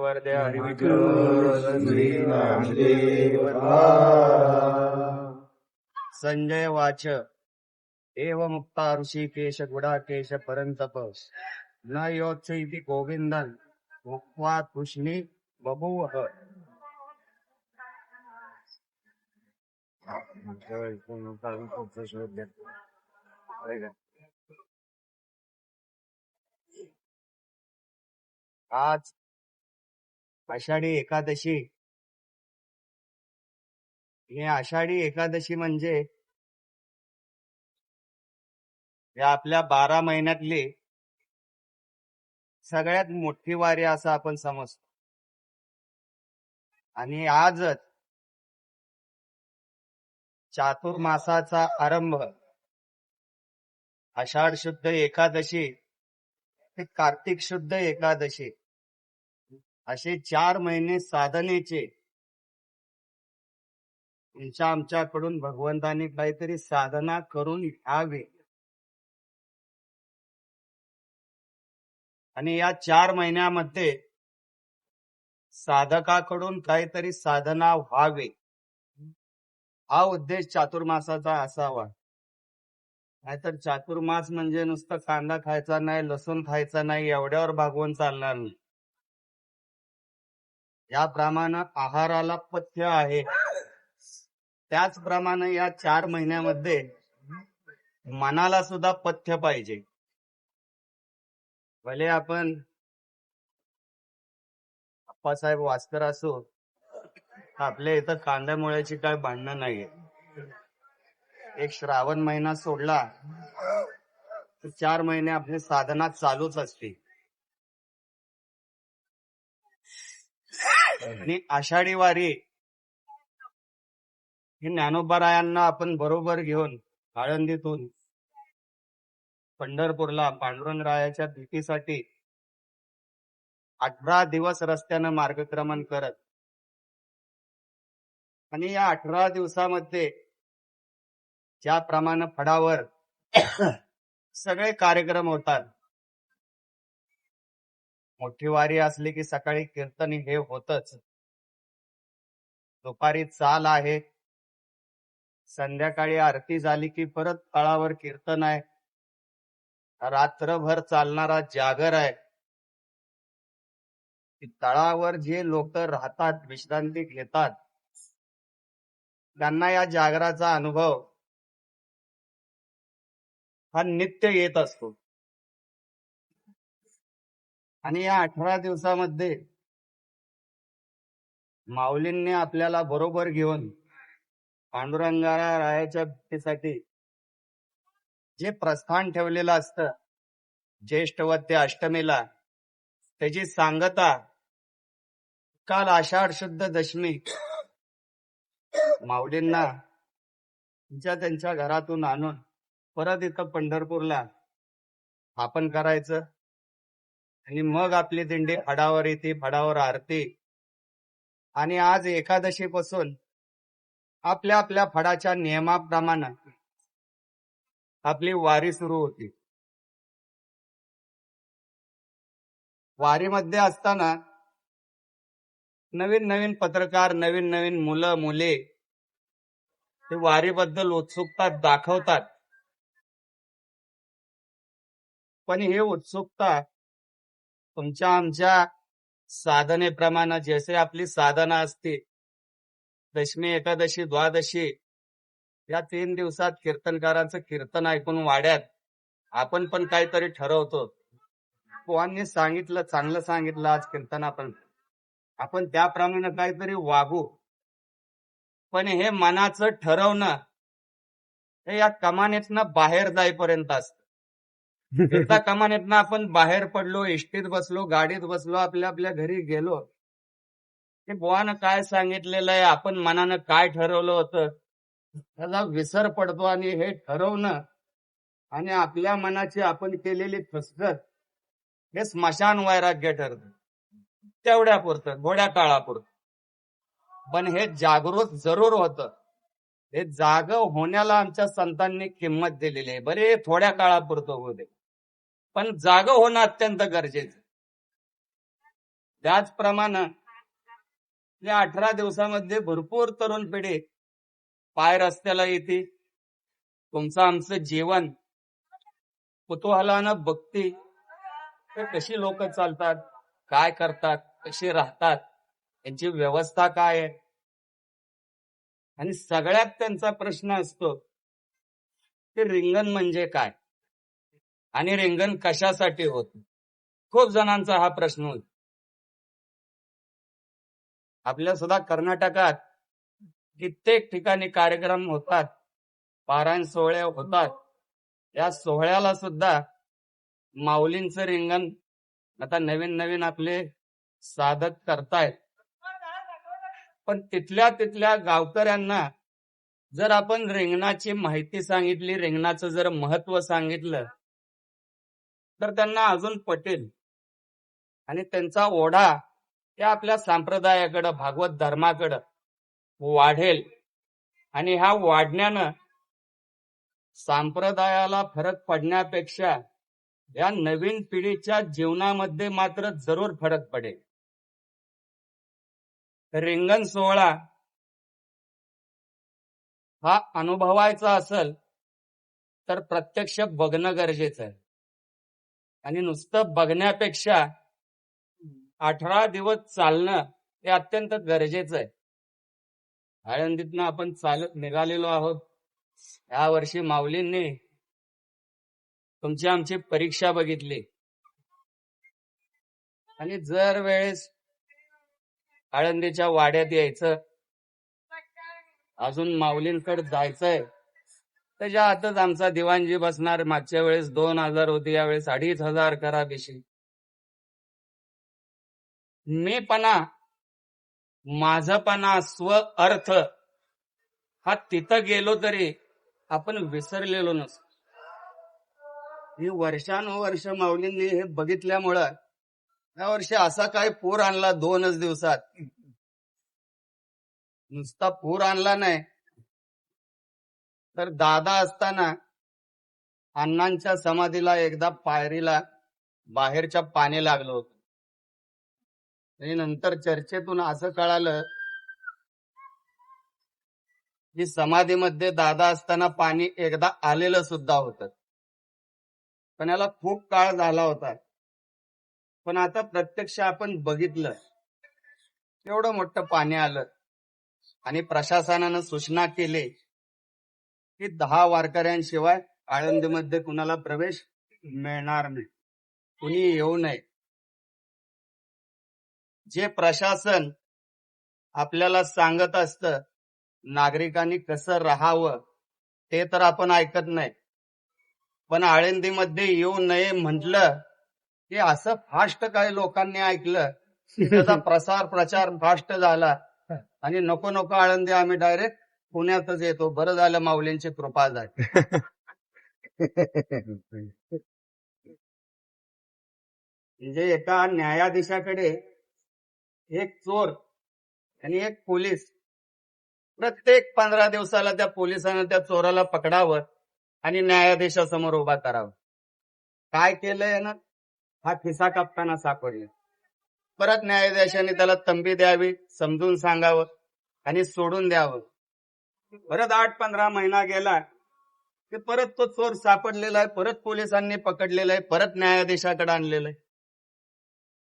वरदे हरी संजय वाच एव मुक्ता ऋषिकेश गुडाकेश परंतप न योत्स इति गोविंदन मुक्त्वा तूष्णी बभूव. आज आषाढी एकादशी. हे आषाढी एकादशी म्हणजे या आपल्या 12 महिन्यातली सगळ्यात मोठी वारी असं आपण समजतो. आणि आजच चातुर्मासाचा आरंभ, आषाढ शुद्ध एकादशी ते कार्तिक शुद्ध एकादशी असे 4 महिने साधनेचे. आमच्याकडून भगवंतांनी काहीतरी साधना करून घ्यावी. आणि या 4 महिन्यामध्ये साधकाकडून काहीतरी साधना व्हावी, हा उद्देश चातुर्मासाचा असावा. नाहीतर चातुर्मास म्हणजे नुसतं कांदा खायचा नाही, लसूण खायचा नाही, एवढ्यावर भागवून चालणार नाही. याप्रमाणे आहाराला पथ्य आहे, त्याचप्रमाणे या 4 महिन्यामध्ये मनाला सुद्धा पथ्य पाहिजे. भले आपण अप्पासाहेब वास्कर असो, आपल्या इथं कांद्यामुळ्याची काय भांडणं नाहीये. एक श्रावण महिना सोडला तर 4 महिने आपली साधना चालूच असते. आणि आषाढी वारी हे ज्ञानोबारायांना आपण बरोबर घेऊन आळंदीतून पंढरपूरला पांडुरंगरायाच्या भेटीसाठी 18 दिवस रस्त्यानं मार्गक्रमण करत. आणि या 18 दिवसामध्ये ज्याप्रमाणे फडावर सगळे कार्यक्रम होतात. मोठी वारी असली की सकाळी कीर्तन हे होतच, दुपारी चाल आहे, संध्याकाळी आरती झाली की परत तळावर कीर्तन आहे, रात्रभर चालणारा जागर आहे. तळावर जे लोक राहतात, विश्रांती घेतात, त्यांना या जागराचा अनुभव हा नित्य येत असतो. आणि या 18 दिवसामध्ये माऊलींनी आपल्याला बरोबर घेऊन पांडुरंगरायाच्या भेटीसाठी जे प्रस्थान ठेवलेलं असतं, ज्येष्ठ वद्य अष्टमीला त्याची सांगता काल आषाढ शुद्ध दशमी माऊलींना त्यांच्या घरातून आणून परत इथं पंढरपूरला स्थापन करायचं. आणि मग आपली दिंडी फडावर येते, फडावर आरती. आणि आज एकादशी पासून आपल्या आपल्या फडाच्या नियमाप्रमाणे आपली वारी सुरू होती. वारीमध्ये असताना नवीन नवीन पत्रकार, नवीन नवीन मुलं मुले ते वारीबद्दल उत्सुकता दाखवतात. पण हे उत्सुकता तुमच्या आमच्या साधनेप्रमाणे, जसे आपली साधना असते, दशमी, एकादशी, द्वादशी या 3 दिवसात कीर्तनकारांचं कीर्तन ऐकून वाड्यात आपण पण काहीतरी ठरवतो. पोहांनी सांगितलं, चांगलं सांगितलं आज कीर्तन, आपण त्याप्रमाणे काहीतरी वागू. पण हे मनाचं ठरवणं हे या कमानीतनं बाहेर जाईपर्यंत असतं. एकदा कमानीतनं आपण बाहेर पडलो, एसटीत बसलो, गाडीत बसलो, आपल्या आपल्या घरी गेलो, हे बुवानं काय सांगितलेलं आहे, आपण मनानं काय ठरवलं होतं, त्याचा विसर पडतो. आणि हे ठरवणं आणि आपल्या मनाची आपण केलेली फसगत हे स्मशान वैराग्य ठरतं, तेवढ्यापुरतं, थोड्या काळापुरतं. पण हे जागृत जरूर होतं. हे जाग होण्याला आमच्या संतांनी किंमत दिलेली आहे. बरे थोड्या काळापुरतं होते, पण जाग होणं अत्यंत गरजेचं. त्याचप्रमाणे या 18 दिवसामध्ये भरपूर तरुण पिढी पाय रस्त्याला येते. तुमचं आमचं जीवन कुतूहलानं बघते तर कशी लोक चालतात, काय करतात, कशी राहतात, यांची व्यवस्था काय आहे. आणि सगळ्यात त्यांचा प्रश्न असतो की रिंगण म्हणजे काय आणि रिंगण कशासाठी होत. खूप जणांचा हा प्रश्न होतो. आपल्या सुद्धा कर्नाटकात कित्येक ठिकाणी कार्यक्रम होतात, पारायण सोहळे होतात. या सोहळ्याला सुद्धा माऊलींचं रिंगण आता नवीन नवीन आपले साधक करतायत. पण तिथल्या गावकऱ्यांना जर आपण रिंगणाची माहिती सांगितली, रिंगणाचं जर महत्व सांगितलं तर त्यांना अजून पटेल आणि त्यांचा ओढा या आपल्या संप्रदायाकडं, भागवत धर्माकडं वाढेल. आणि ह्या वाढण्यानं संप्रदायाला फरक पडण्यापेक्षा या नवीन पिढीच्या जीवनामध्ये मात्र जरूर फरक पडेल. रिंगण सोहळा हा अनुभवायचा असेल तर प्रत्यक्ष बघणं गरजेचं आहे. आणि नुसतं बघण्यापेक्षा 18 दिवस चालणं हे अत्यंत गरजेचं आहे. आळंदीतनं आपण चालत निघालेलो आहोत. या वर्षी माऊलींनी तुमची आमची परीक्षा बघितली आणि जर वेळेस आळंदीच्या वाड्यात यायचं, अजून माऊलींकडे जायचंय, त्याच्या आतच आमचा दिवाणजी बसणार. मागच्या वेळेस 2000 होती, यावेळेस 2500 करा बेशी. मीपणा, माझपणा, स्व अर्थ हा तिथं गेलो तरी आपण विसरलेलो नसतो. ही वर्षानुवर्ष माऊलींनी हे बघितल्यामुळं या वर्षी असा काय पूर आणला 2च दिवसात. नुसता पूर आणला नाही तर दादा असताना अण्णांच्या समाधीला एकदा पायरीला बाहेरच्या पाणी लागलं होतं. आणि नंतर चर्चेतून असं कळालं की समाधीमध्ये दादा असताना पाणी एकदा आलेलं सुद्धा होतं, पण याला खूप काळ झाला होता. पण आता प्रत्यक्ष आपण बघितलं, एवढं मोठं पाणी आलं आणि प्रशासनानं सूचना केली की 10 वारकऱ्यांशिवाय आळंदीमध्ये कुणाला प्रवेश मिळणार नाही, कुणी येऊ नये. जे प्रशासन आपल्याला सांगत असतं नागरिकांनी कसं राहावं ते तर आपण ऐकत नाही, पण आळंदीमध्ये येऊ नये म्हटलं की असं फास्ट काही लोकांनी ऐकलं, त्याचा प्रचार फास्ट झाला आणि नको नको आळंदी आम्ही डायरेक्ट पुण्यातच येतो. बरं झालं माऊलींची कृपा झाली. म्हणजे एका न्यायाधीशाकडे एक चोर आणि एक पोलीस, प्रत्येक 15 दिवसाला त्या पोलिसानं त्या चोराला पकडावं आणि न्यायाधीशासमोर उभा करावं. काय केलंय ना, हा खिसा कापताना सापडले. परत न्यायाधीशाने त्याला तंबी द्यावी, समजून सांगावं आणि सोडून द्यावं. परत 8-15 महिना गेला की परत तो चोर सापडलेला आहे, परत पोलिसांनी पकडलेला आहे, परत न्यायाधीशाकडे आणलेलं आहे.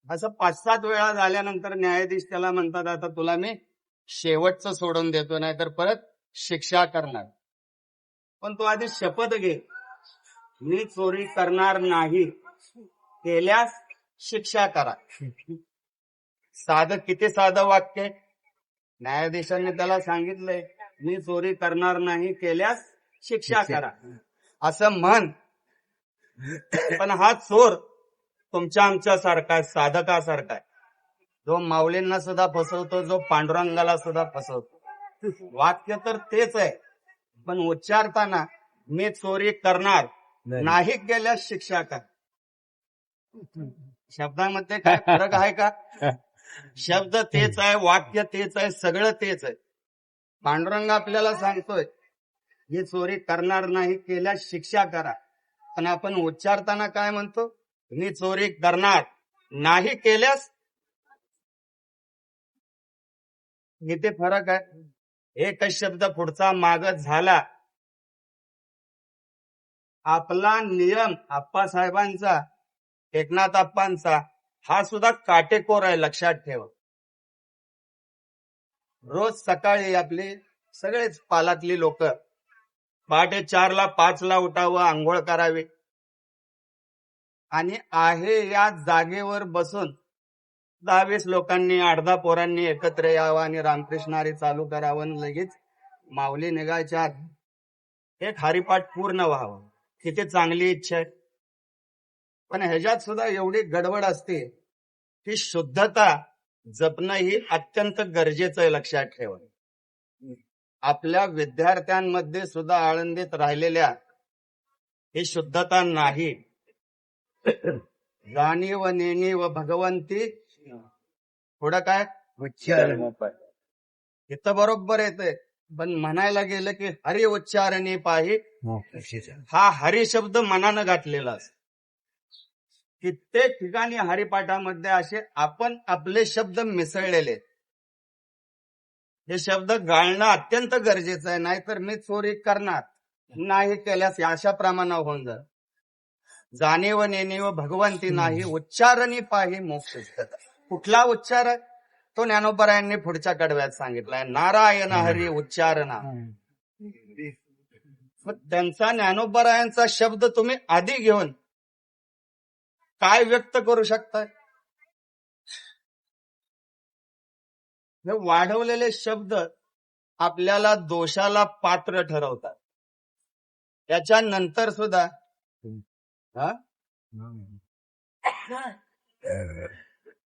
असं 5-7 वेळा झाल्यानंतर न्यायाधीश त्याला म्हणतात, आता तुला मी शेवटचं सोडून देतो, नाही तर परत शिक्षा करणार. पण तू आधी शपथ घे, मी चोरी करणार नाही, केल्यास शिक्षा करा. किती साधं वाक्य. न्यायाधीशांनी त्याला सांगितलंय, मी चोरी करणार नाही, केल्यास शिक्षा करा असं म्हण. पण हा चोर तुमच्या आमच्या सारखा आहे, साधकासारखा आहे, जो माऊलींना सुद्धा फसवतो, जो पांडुरंगाला सुद्धा फसवतो. वाक्य तर तेच आहे, पण उच्चारताना मी चोरी करणार नाही, केल्यास शिक्षा करा. शब्दामध्ये काय फरक आहे का? शब्द तेच आहे, वाक्य तेच आहे, सगळं तेच आहे. पांडुरंग आपल्याला सांगतोय ही चोरी करणार नाही, केल्यास शिक्षा करा, पण आपण उच्चारताना काय म्हणतो, मी चोरी करणार नाही, केल्यास इथे फरक आहे. एकच शब्द पुढचा मागच झाला. आपला नियम आप्पासाहेबांचा, एकनाथ आप्पांचा हा सुद्धा काटेकोर आहे, लक्षात ठेवा. रोज सकाळी आपली सगळेच पालातली लोक पहाटे 4ला 5ला उठावं, आंघोळ करावी आणि आहे या जागेवर बसून 10-20 लोकांनी 8-10 पोरांनी एकत्र यावं आणि रामकृष्ण हरी चालू करावं आणि लगेच माऊली निघायच्या आत एक हरिपाठ पूर्ण व्हावं. किती चांगली इच्छा आहे. पण ह्याच्यात सुद्धा एवढी गडबड असते की शुद्धता जपणं ही अत्यंत गरजेचं आहे, लक्षात ठेवा. आपल्या विद्यार्थ्यांमध्ये सुद्धा आळंदीत राहिलेल्या ही शुद्धता नाही. जाणीव नेणीव भगवंती पुढं काय उच्चार इथं बरोबर येते. पण म्हणायला गेलं की हरी उच्चारणी पाही, हा हरी शब्द मनानं गाठलेला असतो. कित्येक ठिकाणी हरिपाठामध्ये असे आपण आपले शब्द मिसळलेले. हे शब्द गाळणं अत्यंत गरजेचं आहे, नाहीतर मी चोरी करणार नाही केल्यास अशा प्रमाणावर होऊन जात. जाणीव नेणीव भगवंती नाही, उच्चारणी पाही मोक्ष. कुठला उच्चार आहे तो ज्ञानोबरायांनी पुढच्या कडव्यात सांगितलाय, नारायण हरी उच्चारणा. त्यांचा ज्ञानोबरायांचा शब्द तुम्ही आधी घेऊन काय व्यक्त करू शकताय? हे वाढवलेले शब्द आपल्याला दोषाला पात्र ठरवतात. त्याच्यानंतर सुद्धा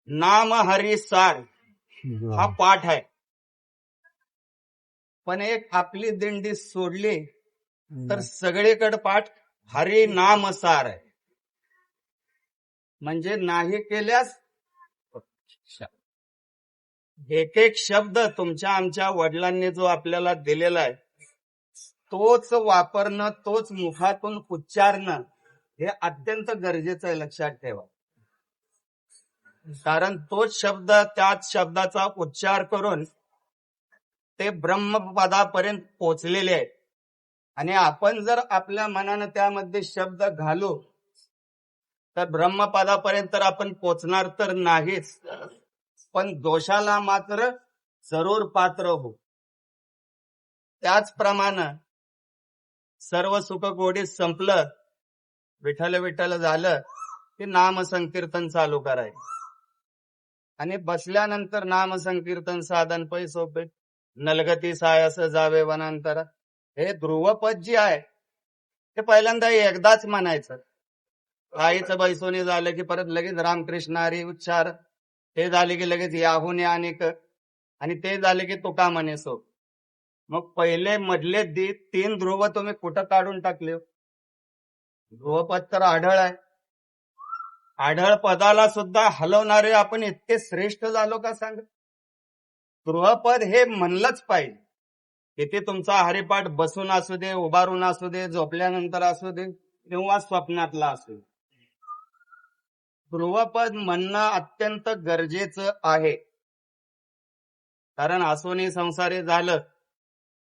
नाम हरी सार हा पाठ आहे. पण एक आपली दिंडी सोडली तर सगळीकडे पाठ हरी नाम सार आहे. म्हणजे नाही केल्यास एक एक शब्द तुमच्या आमच्या वडिलांनी जो आपल्याला दिलेला आहे तोच वापरणं, तोच मुखातून उच्चारणं हे अत्यंत गरजेचं आहे, लक्षात ठेवा. कारण तोच शब्द, त्याच शब्दाचा उच्चार करून ते ब्रह्मपदापर्यंत पोचलेले आहेत. आणि आपण जर आपल्या मनानं त्यामध्ये शब्द घालू तर ब्रह्मपदापर्यंत तर आपण पोचणार तर नाहीच, पण दोषाला मात्र जरूर पात्र हो. त्याचप्रमाणे सर्व सुख गोडीत संपलं, विठ्ठल विठ्ठल झालं की नाम संकीर्तन चालू करायचं. आणि बसल्यानंतर नाम संकीर्तन साधन पै सोपे, नलगती सायास जावे वनांतर. हे ध्रुवपद जे आहे ते पहिल्यांदा एकदाच म्हणायचं. आईचं बैसोनी झालं की परत लगेच रामकृष्ण हरी उच्चार, ते झाले की लगेच याहुने अनेक, आणि ते झाले की तुका म्हणे सो. मग पहिले मधले 3 ध्रुव तुम्ही कुठं काढून टाकले? ध्रुवपद तर आढळ आहे. आढळ पदाला सुद्धा हलवणारे आपण इतके श्रेष्ठ झालो का सांग? ध्रुवपद हे म्हणलंच पाहिजे. किती तुमचा हरिपाठ बसून असू दे, उभारून असू दे, झोपल्यानंतर असू दे किंवा स्वप्नातला असू दे, ध्रुवपद म्हणणं अत्यंत गरजेचं आहे. कारण असोनी संसारी झालं,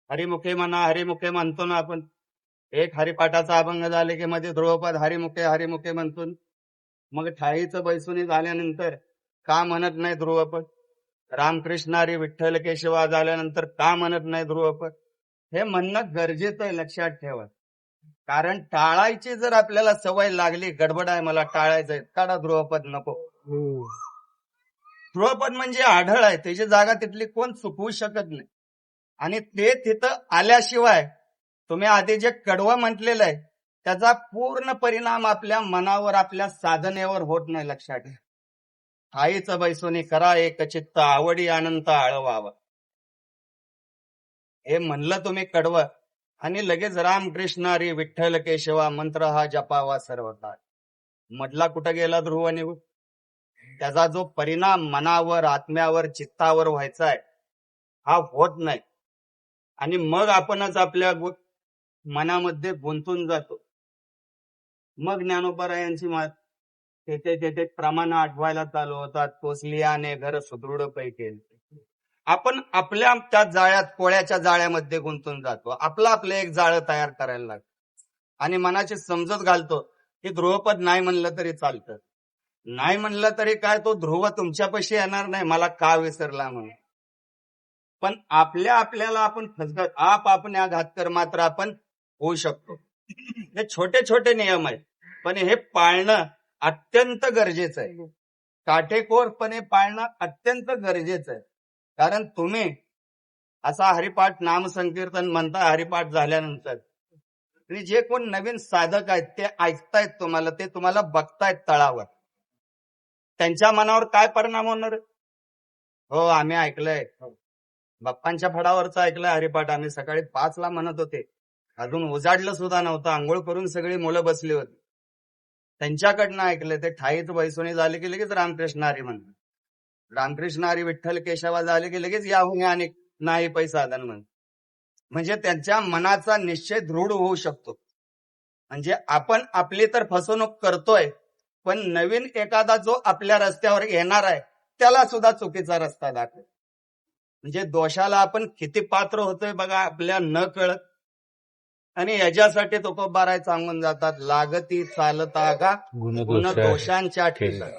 हरिमुखे म्हणा, हरिमुखे म्हणतो ना आपण. एक हरिपाठाचा अभंग झाले की मध्ये ध्रुवपद हरिमुखे हरिमुखे म्हणतो. मग ठाईचं बैसुनी झाल्यानंतर का म्हणत नाही ध्रुवपद? रामकृष्ण हरी विठ्ठल केशवा झाल्यानंतर का म्हणत नाही ध्रुवपद? हे म्हणणं गरजेचं आहे, लक्षात ठेवा. कारण टाळायची जर आपल्याला सवय लागली, गडबड आहे मला टाळायचंय, काढा ध्रुवपद, नको. ध्रुवपद म्हणजे आढळ आहे, त्याची जागा तिथली कोण चुकवू शकत नाही. आणि ते तिथं आल्याशिवाय तुम्ही आधी जे कडवं म्हटलेलं आहे त्याचा पूर्ण परिणाम आपल्या मनावर, आपल्या साधनेवर होत नाही, लक्षात ठेवा. आईचं बैसोनी करा एक चित्त, आवडी अनंत आळवावा. हे म्हणलं तुम्ही कडवं आणि लगेच रामकृष्ण हरी विठ्ठल केशवा मंत्र हा जपावा सर्व काळ. मधला कुठं गेला ध्रुव निघून? त्याचा जो परिणाम मनावर, आत्म्यावर, चित्तावर व्हायचा आहे हा होत नाही. आणि मग आपणच आपल्या मनामध्ये गुंतून जातो. मग ज्ञानोबरायांची तेथे प्रमाण आठवायला चालू होतात. तोसलियाने घर सुदृढ पैकी. आपण आपल्या त्या जाळ्यात, पोळ्याच्या जाळ्यामध्ये गुंतून जातो. आपलं एक जाळं तयार करायला लागतो आणि मनाची समजूत घालतो की ध्रुवपद नाही म्हणलं तरी चालतं. नाही म्हणलं तरी काय, तो ध्रुव तुमच्यापाशी येणार नाही मला का विसरला म्हणून. पण आपल्याला आपण फसगत आपल्या घातकर मात्र आपण होऊ शकतो. हे छोटे छोटे नियम आहेत, पण हे पाळणं अत्यंत गरजेचं आहे. काटेकोरपणे पाळणं अत्यंत गरजेचं आहे. कारण तुम्ही असा हरिपाठ नामसंकीर्तन म्हणता, हरिपाठ झाल्यानंतर आणि जे कोण नवीन साधक आहेत ते ऐकतायत तुम्हाला, ते तुम्हाला बघतायत तळावर, त्यांच्या मनावर काय परिणाम होणार? हो, आम्ही ऐकलंय, बाप्पांच्या फडावरचं ऐकलंय हरिपाठ. आम्ही सकाळी 5ला म्हणत होते, अजून उजाडलं सुद्धा नव्हतं, आंघोळ करून सगळी मुलं बसली होती, त्यांच्याकडनं ऐकलंय. ते ठाईच बैसोनी झाले की लगेच रामकृष्ण हरी म्हणतात, रामकृष्ण हरी विठ्ठल केशवा झाले की लगेच याहून आणि नाही पैसा आदन म्हणतात. म्हणजे त्यांच्या मनाचा निश्चय दृढ होऊ शकतो. म्हणजे आपण आपली तर फसवणूक करतोय, पण नवीन एखादा जो आपल्या रस्त्यावर येणार आहे त्याला सुद्धा चुकीचा रस्ता दाखव. म्हणजे दोषाला आपण किती पात्र होतोय बघा आपल्या न कळत. आणि याच्यासाठी तुकोबाराय सांगून जातात, लागती चालता का गुण दोषांच्या ठेचा.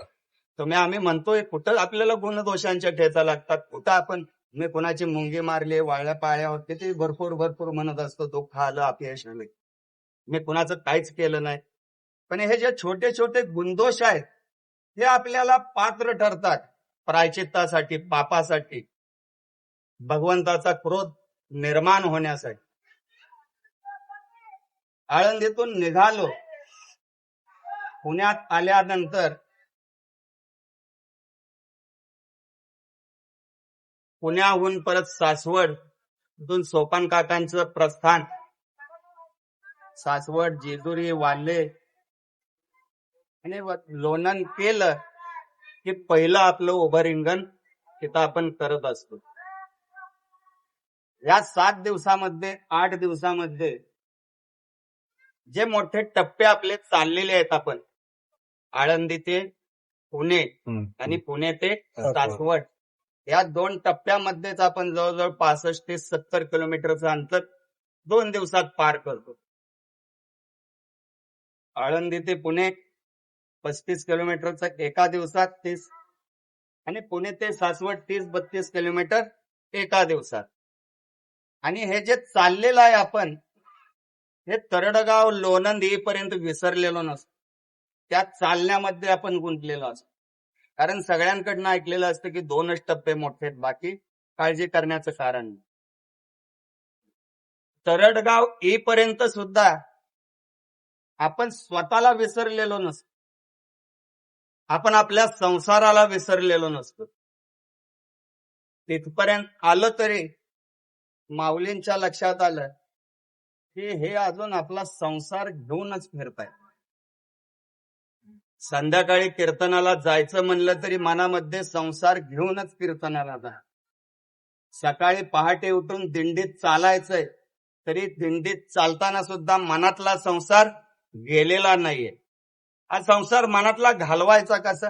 तुम्ही आम्ही म्हणतोय कुठं आपल्याला गुण दोषांच्या ठेचा लागतात, कुठं आपण मी कुणाची मुंगी मारली, वाळल्या पाळ्यावर किती भरपूर म्हणत असतो, दुःख आलं, अपयश आलं, मी कुणाचं काहीच केलं नाही. पण हे जे छोटे छोटे गुणदोष आहेत हे आपल्याला पात्र ठरतात प्रायचित्तासाठी, पापासाठी, भगवंताचा क्रोध निर्माण होण्यासाठी. आळंदीतून निघालो, पुण्यात आल्यानंतर पुण्याहून परत सासवड, तिथून सोपान काकांचं प्रस्थान, सासवड, जेजुरी, वाल्हे आणि लोणंद केलं की पहिलं आपलं उभं रिंगण तिथं आपण करत असतो. या 7 दिवसामध्ये 8 दिवसामध्ये जे मोठे टप्पे आपले चाललेले आहेत, आपण आळंदी ते पुणे आणि पुणे ते सासवड, या 2 टप्प्यामध्येच आपण जवळजवळ 65 ते 70 किलोमीटरचं अंतर 2 दिवसात पार करतो. आळंदी ते पुणे 35 किलोमीटरचं एका दिवसात 30, आणि पुणे ते सासवड 30-32 किलोमीटर एका दिवसात. आणि हे जे चाललेलं आहे आपण, हे तरडगाव, लोणंद येईपर्यंत विसरलेलो नसतो, त्या चालण्यामध्ये आपण गुंतलेलो असतो. कारण सगळ्यांकडनं ऐकलेलं असतं की 2च टप्पे मोठे आहेत, बाकी काळजी करण्याचं कारण नाही. तरडगाव येईपर्यंत सुद्धा आपण स्वतःला विसरलेलो नसतो, आपण आपल्या संसाराला विसरलेलो नसतो. तिथपर्यंत आलं तरी माऊलींच्या लक्षात आलं की हे अजून आपला संसार घेऊनच फिरताय. संध्याकाळी कीर्तनाला जायचं म्हणलं तरी मनामध्ये संसार घेऊनच कीर्तनाला जा. सकाळी पहाटे उठून दिंडीत चालायचंय, तरी दिंडीत चालताना सुद्धा मनातला संसार गेलेला नाहीये. हा संसार मनातला घालवायचा कसा?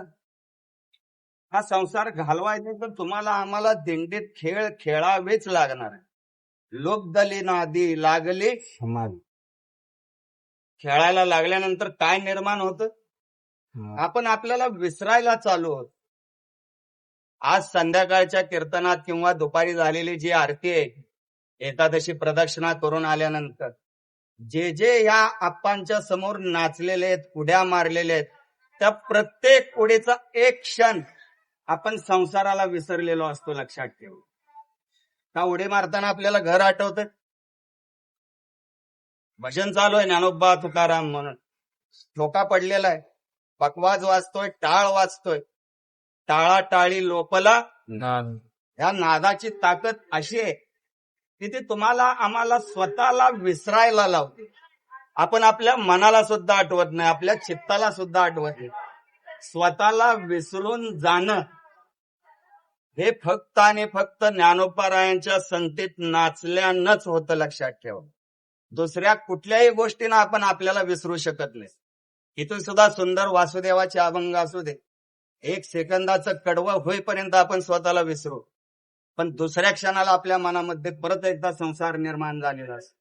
हा संसार घालवायचा तर तुम्हाला आम्हाला दिंडीत खेळ खेळावेच लागणार आहे. लोकदली नादी लागली समाज. खेळायला लागल्यानंतर काय निर्माण होतं? आपण आपल्याला विसरायला चालू होत. आज संध्याकाळच्या कीर्तनात किंवा दुपारी झालेली जी आरती आहे, एकादशी प्रदक्षिणा करून आल्यानंतर जे जे या आप्पांच्या समोर नाचलेले आहेत, उड्या मारलेले आहेत, त्या प्रत्येक उडीचा एक क्षण आपण संसाराला विसरलेलो असतो. लक्षात ठेव. का उडी मारताना आपल्याला घर आठवतं, भजन चालू आहे ज्ञानोबा तुकाराम म्हणून, ठोका पडलेला आहे, पकवाज वाजतोय, टाळ वाजतोय, टाळा टाळी लोपला नाद. या नादाची ताकद अशी आहे की ती तुम्हाला आम्हाला स्वतःला विसरायला लावते. आपण आपल्या मनाला सुद्धा आठवत नाही, आपल्या चित्ताला सुद्धा आठवत नाही. स्वतःला विसरून जाणं हे फक्त आणि फक्त ज्ञानोबारायांच्या संगतीत नाचल्यानंच होतं. लक्षात ठेवा. दुसऱ्या कुठल्याही गोष्टीनं आपण आपल्याला विसरू शकत नाही. इथून सुद्धा सुंदर वासुदेवाचे अभंग असू दे, 1 सेकंदाचं कडवं होईपर्यंत आपण स्वतःला विसरू. पण दुसऱ्या क्षणाला आपल्या मनामध्ये परत एकदा संसार निर्माण झालेला असतो.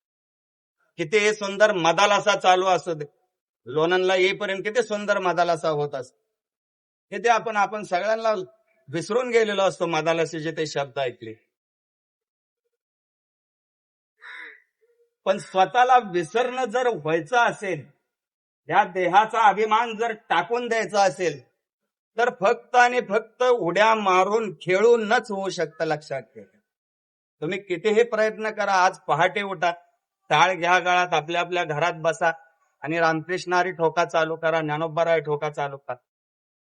किती हे सुंदर मदालासा चालू असू दे, लोणंदला येईपर्यंत किती सुंदर मदालासा होत असतो. हे ते आपण सगळ्यांना विसरून गेलेलो असतो मदालसाचे ते शब्द ऐकले. पण स्वतःला विसरणं जर व्हायचं असेल, या देहाचा अभिमान जर टाकून द्यायचा असेल, तर फक्त आणि फक्त उड्या मारून खेळूनच होऊ शकतं. लक्षात ठेवा. तुम्ही कितीही प्रयत्न करा, आज पहाटे उठा, टाळ घ्या गळात, आपल्या आपल्या घरात बसा आणि रामकृष्ण हरी ठोका चालू करा, ज्ञानोबा ठोका चालू करा.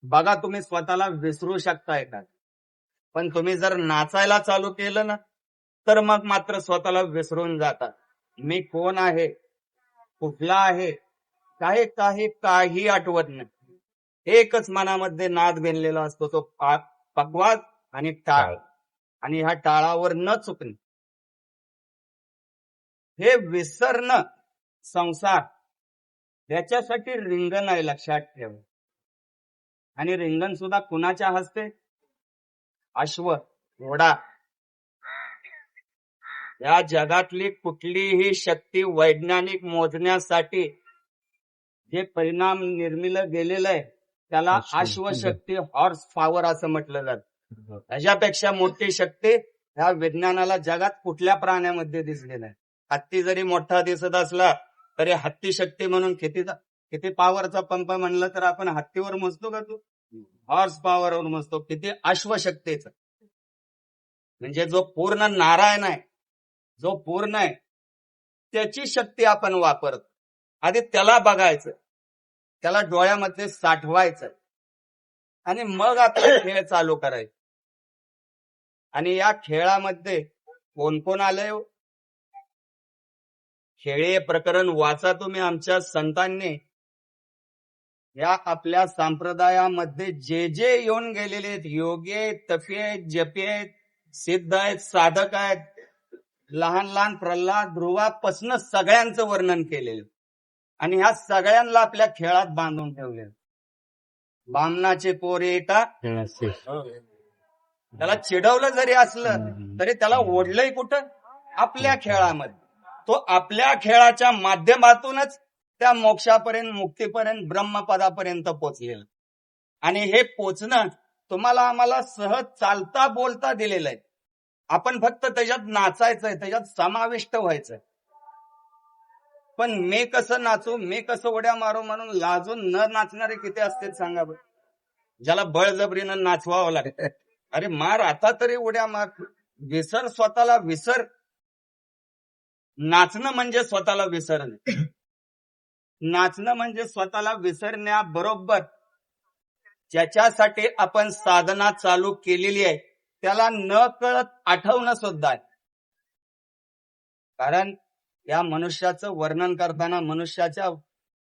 बघा तुम्ही स्वतःला विसरू शकताय का? पण तुम्ही जर नाचायला चालू केलं ना, तर मग मात्र स्वतःला विसरून जाता. मी कोण आहे, कुठला आहे, काही आठवत नाही. एकच मनामध्ये नाद बेनलेला असतो, तो पगवाज आणि टाळ, आणि ह्या टाळावर न चुकणे. हे विसरणं संसार, त्याच्यासाठी रिंगण आहे. लक्षात ठेवा. आणि रिंगण सुद्धा कुणाच्या हस्ते? अश्व, घोडा. या जगातली कुठलीही शक्ती वैज्ञानिक मोजण्यासाठी जे परिणाम निर्मिलं गेलेलं आहे, त्याला अश्वशक्ती, हॉर्स पॉवर असं म्हटलं जातं. त्याच्यापेक्षा मोठी शक्ती ह्या विज्ञानाला जगात कुठल्या प्राण्यामध्ये दिसली नाही. हत्ती जरी मोठा दिसत असला तरी हत्ती शक्ती म्हणून किती पॉवरचा पंप म्हणलं तर आपण हत्तीवर मोजतो का? तू हॉर्स पॉवरवर मोजतो. किती अश्वशक्तीचा. म्हणजे जो पूर्ण नारायण आहे, जो पूर्ण आहे, त्याची शक्ती आपण वापरतो. आधी त्याला बघायचं, त्याला डोळ्यामध्ये साठवायचं आणि मग आपला खेळ चालू करायचा. आणि या खेळामध्ये कोण कोण आलंय? खेळे प्रकरण वाचा तुम्ही. आमच्या संतांनी या आपल्या संप्रदायामध्ये जे जे येऊन गेलेले आहेत, योगी आहेत, तपी आहेत, जपी आहेत, सिद्ध आहेत, साधक आहेत, लहान लहान प्रल्हाद ध्रुवापासून सगळ्यांचं वर्णन केलेलं. आणि ह्या सगळ्यांना आपल्या खेळात बांधून ठेवले. बामणाचे पोरे येता, त्याला चिडवलं जरी असलं तरी त्याला ओढलंय कुठं? आपल्या खेळामध्ये. तो आपल्या खेळाच्या माध्यमातूनच त्या मोक्षापर्यंत, मुक्तीपर्यंत, ब्रह्मपदापर्यंत पोचलेला. आणि हे पोचणं तुम्हाला आम्हाला सहज चालता बोलता दिलेलं आहे. आपण फक्त त्याच्यात नाचायचंय, त्याच्यात समाविष्ट व्हायचंय. पण मी कसं नाचू, मी कसं उड्या मारू म्हणून लाजून न नाचणारे किती असतील सांगा बरं. ज्याला बळजबरीनं नाचवावं लागतं. अरे मार, आता तरी उड्या मार, विसर, स्वतःला विसर. नाचणं म्हणजे स्वतःला विसरणे. नाचणं म्हणजे स्वतःला विसरण्याबरोबर ज्याच्यासाठी आपण साधना चालू केलेली आहे त्याला न कळत आठवणं सुद्धा आहे. कारण या मनुष्याचं वर्णन करताना, मनुष्याच्या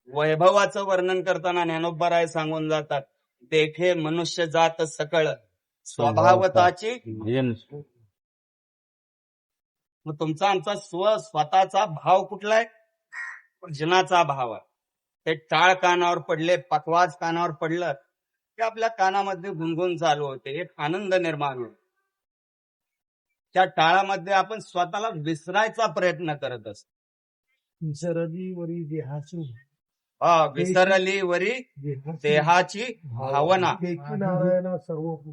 वैभवाचं वर्णन करताना ज्ञानोबा सांगून जातात, देखे मनुष्य जात सकळ स्वभावताची. मग तुमचा आमचा स्वतःचा भाव कुठला आहे? भजनाचा भाव आहे. ते टाळ कानावर पडले, पखवाज कानावर पडलं की आपल्या कानामध्ये गुणगुण चालू होते, एक आनंद निर्माण होतो. त्या टाळामध्ये आपण स्वतःला विसरायचा प्रयत्न करत असतो. विसरली वरी देहाची, विसरली वरी देहाची भावना. नारायण सर्व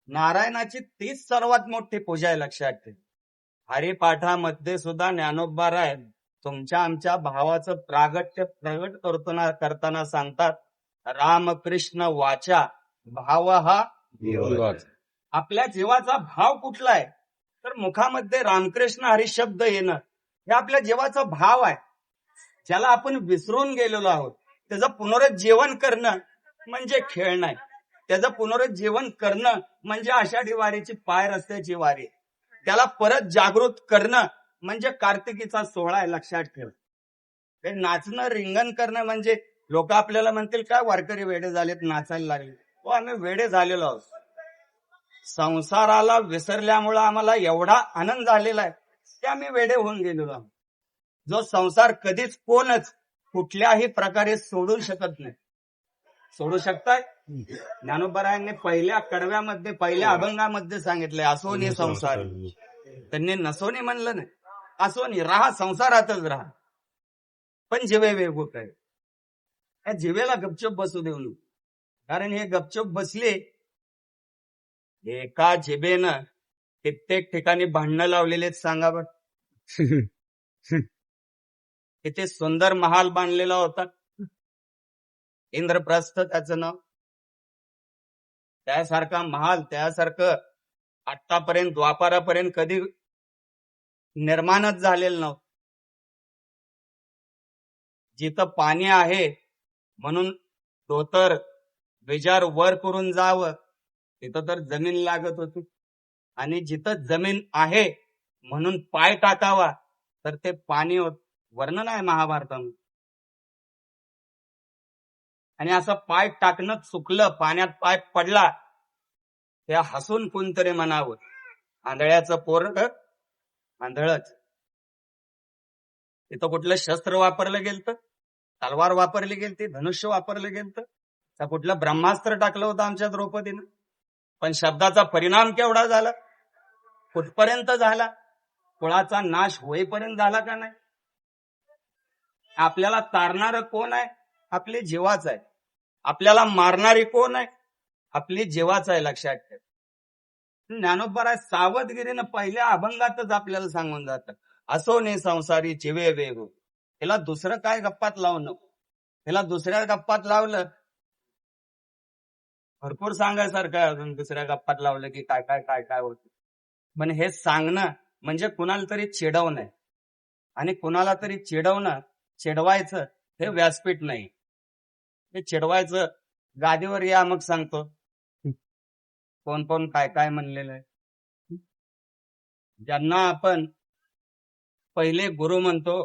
नारायणाची तीच सर्वात मोठी पूजा आहे. लक्षात ठेवा. हरिपाठामध्ये सुद्धा ज्ञानोबा राय तुमच्या आमच्या भावाचं प्रगट करताना सांगतात, रामकृष्ण वाचा भाव हा. आपल्या जीवाचा भाव कुठला आहे? तर मुखामध्ये रामकृष्ण हरी शब्द येणं हे आपल्या जीवाचा भाव आहे. ज्याला आपण विसरून गेलेलो आहोत, त्याचं पुनरुज्जीवन करणं म्हणजे खेळ नाही. त्याचं पुनरुज्जीवन करणं म्हणजे आषाढी वारीची, पाय रस्त्याची वारी. त्याला परत जागृत करणं म्हणजे कार्तिकीचा सोहळा आहे. लक्षात ठेवा. हे नाचणं, रिंगण करणं म्हणजे लोक आपल्याला म्हणतील काय वारकरी वेडे झालेत, नाचायला लागले. हो, आम्ही वेडे झालेलो आहोत. संसाराला विसरल्यामुळं आम्हाला एवढा आनंद झालेला आहे की आम्ही वेडे होऊन गेलेलो आहोत. जो संसार कधीच कोणच कुठल्याही प्रकारे सोडू शकत नाही. सोडू शकताय? ज्ञानोबरायांनी पहिल्या कडव्यामध्ये पहिल्या अभंगामध्ये सांगितलंय असोनी संसार. त्यांनी नसोनी म्हणलं नाही, असोनी राहा, संसारातच राहा, पण जिवे वेगू काय. या जिवेला गपचूप बसू देऊ नको. कारण हे गपचूप बसले, एका जिबेनं कित्येक ठिकाणी भांडणं लावलेले सांगा बर. किती सुंदर महाल बांधलेला होता, इंद्रप्रस्थ त्याचं नाव. त्यासारखा महाल, त्यासारखं आतापर्यंत द्वापारापर्यंत कधी निर्माणच झालेलं नव्हतं. जिथं पाणी आहे म्हणून धोतर विजार वर करून जावं, तिथं तर जमीन लागत होती. आणि जिथं जमीन आहे म्हणून पाय टाकावा, तर ते पाणी वर्णन आहे महाभारतामध्ये. आणि असं पाय टाकणं चुकलं, पाण्यात पाय पडला, त्या हसून कोणतरी म्हणावं, आंधळ्याचं पोरग आंधळच. तिथं कुठलं शस्त्र वापरलं गेलं, तलवार वापरली गेलती, धनुष्य वापरलं गेलं, त्या कुठलं ब्रह्मास्त्र टाकलं होतं आमच्या द्रौपदीनं. पण शब्दाचा परिणाम केवढा झाला, कुठपर्यंत झाला, कुळाचा नाश होईपर्यंत झाला का नाही. आपल्याला तारणारं कोण आहे? आपली जीवाच आहे. आपल्याला मारणारी कोण आहे? आपली जीवाच आहे. लक्षात ठेव. ज्ञानोबराय सावधगिरीनं पहिल्या अभंगातच आपल्याला सांगून जातात, असो ने संसारी जिवे वेगो. त्याला दुसरं काय गप्पात लावू नको. त्याला दुसऱ्या गप्पात लावलं, भरपूर सांगायसारखं आहे अजून. दुसऱ्या गप्पात लावलं की काय काय काय काय होतं. पण हे सांगणं म्हणजे कुणाला तरी चिडवणं, आणि कुणाला तरी चिडवायचं हे व्यासपीठ नाही. हे चिडवायचं गादीवर या मग सांगतो कोण कोण काय काय म्हणलेलं आहे. ज्यांना आपण पहिले गुरु म्हणतो,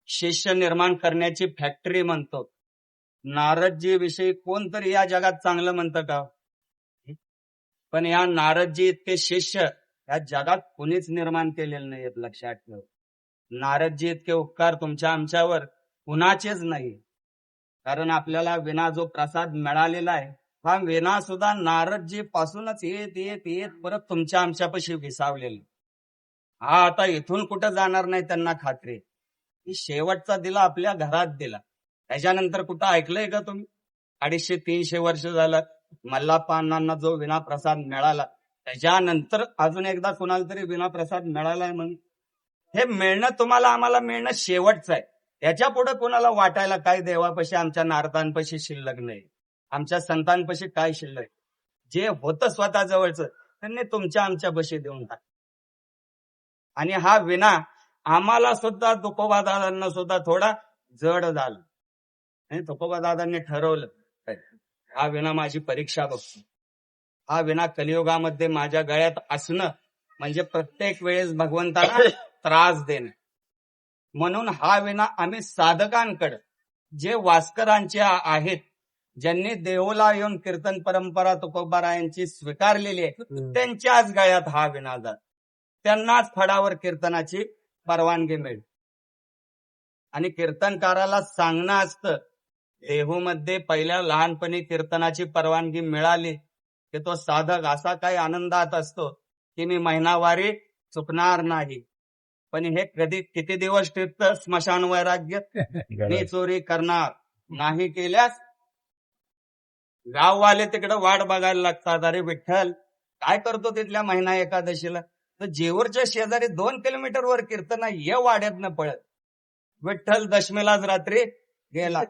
शिष्य निर्माण करण्याची फॅक्टरी म्हणतो, नारदजी विषयी कोणतरी या जगात चांगलं म्हणतं का? पण या नारदजी इतके शिष्य या जगात कोणीच निर्माण केलेले नाहीत. लक्षात ठेव. नारदजी इतके उपकार तुमच्या आमच्यावर कुणाचेच नाही. कारण आपल्याला विना जो प्रसाद मिळालेला आहे, हा विना सुद्धा नारदजी पासूनच येत येत येत परत तुमच्या आमच्यापाशी विसावलेला. हा आता इथून कुठं जाणार नाही, त्यांना खात्री. शेवटचा दिला आपल्या घरात दिला, त्याच्यानंतर कुठं ऐकलंय का तुम्ही? 250-300 वर्ष झालं मल्लाप्पा अण्णांना जो विना प्रसाद मिळाला, त्याच्यानंतर अजून एकदा कुणाला तरी विना प्रसाद मिळालाय म्हणून? हे मिळणं तुम्हाला आम्हाला मिळणं शेवटचं आहे. याच्या पुढे कुणाला वाटायला काय देवापाशी आमच्या नारदांपाशी शिल्लक नाही, आमच्या संतांपाशी काय शिल्लक. जे होतं स्वतः जवळचं त्यांनी तुमच्या आमच्यापाशी देऊन टाक. आणि हा विना आम्हाला सुद्धा तुकोबा दादांना सुद्धा थोडा जड झाला. आणि तुकोबा दादांनी ठरवलं, हा विना माझी परीक्षा बघतो. हा विना कलियुगामध्ये माझ्या गळ्यात असणं म्हणजे प्रत्येक वेळेस भगवंताला त्रास देणं. म्हणून हा विना आम्ही साधकांकडे, जे वास्करांचे आहेत, ज्यांनी देवला येऊन कीर्तन परंपरा तुकोबारायांची स्वीकारलेली आहे, त्यांच्याच गळ्यात हा विना जात. त्यांनाच फडावर कीर्तनाची परवानगी मिळेल. आणि कीर्तनकाराला सांगणं असतं, देहूमध्ये पहिल्या लहानपणी कीर्तनाची परवानगी मिळाली की तो साधक असा काही आनंदात असतो की मी महिनावारी चुकणार नाही. पण हे कधी किती दिवस टिकतं स्मशान वैराग्य? मी चोरी करणार नाही केल्यास गाववाले तिकडे वाट बघायला लागतात. अरे विठ्ठल काय करतो तिथल्या महिना एकादशीला? तर जेऊरच्या शेजारी 2 किलोमीटर वर कीर्तन आहे, ये वाड्यातनं पळत. विठ्ठल दशमीलाच रात्री गेला,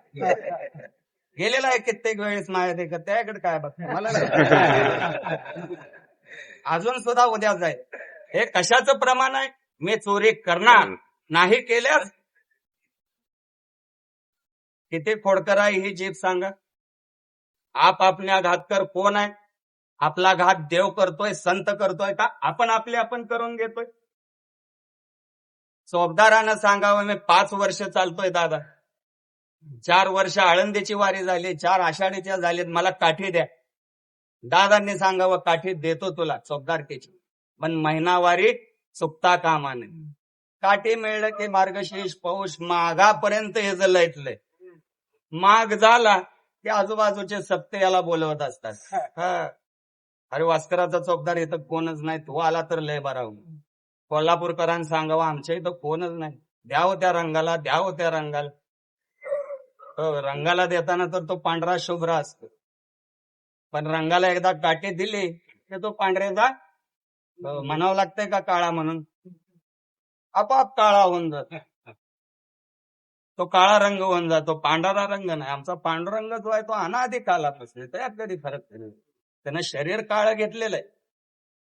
गेलेला आहे कित्येक वेळेस माझ्या देखत. त्याकडे काय बघ मला अजून सुद्धा उद्या जाईल. हे कशाचं प्रमाण आहे? मी चोरी करणार नाही केल्यास. किती खोडकर आहे ही जीभ सांगा. आपल्या घातकर कोण आहे? आपला घात देव करतोय, संत करतोय का आपण आपण करून घेतोय? चोपदारानं सांगावं, मी 5 वर्ष चालतोय दादा, 4 वर्ष आळंदीची वारी झाली, 4 आषाढीच्या झालीत, मला काठी द्या. दादांनी सांगावं, काठी देतो तुला चोपदारकीची, पण महिनावारी चुकता कामा नये. काठी मिळलं की मार्गशीर्ष पौष माघापर्यंत हे लयतलंय. माघ झाला ते आजूबाजूचे सप्ते याला बोलवत असतात. हा. अरे वास्कराचा चौकदार इथं कोणच नाही, तू आला तर लय बरा होईल. कोल्हापूरकरांना सांगावं आमच्या इथं कोणच नाही, द्यावं त्या रंगाला, द्यावं त्या रंगाला. रंगाला देताना तर तो पांढरा शुभ्र असतो, पण रंगाला एकदा काटे दिले की तो पांढऱ्याचा म्हणावं लागतंय का काळा म्हणून, आपोआप काळा होऊन जातो. तो काळा रंग होऊन जातो, पांढरा रंग नाही. आमचा पांडुरंग जो आहे तो अनादी कालापासून, त्यात कधी फरक नाही. त्यानं शरीर काळं घेतलेलं आहे,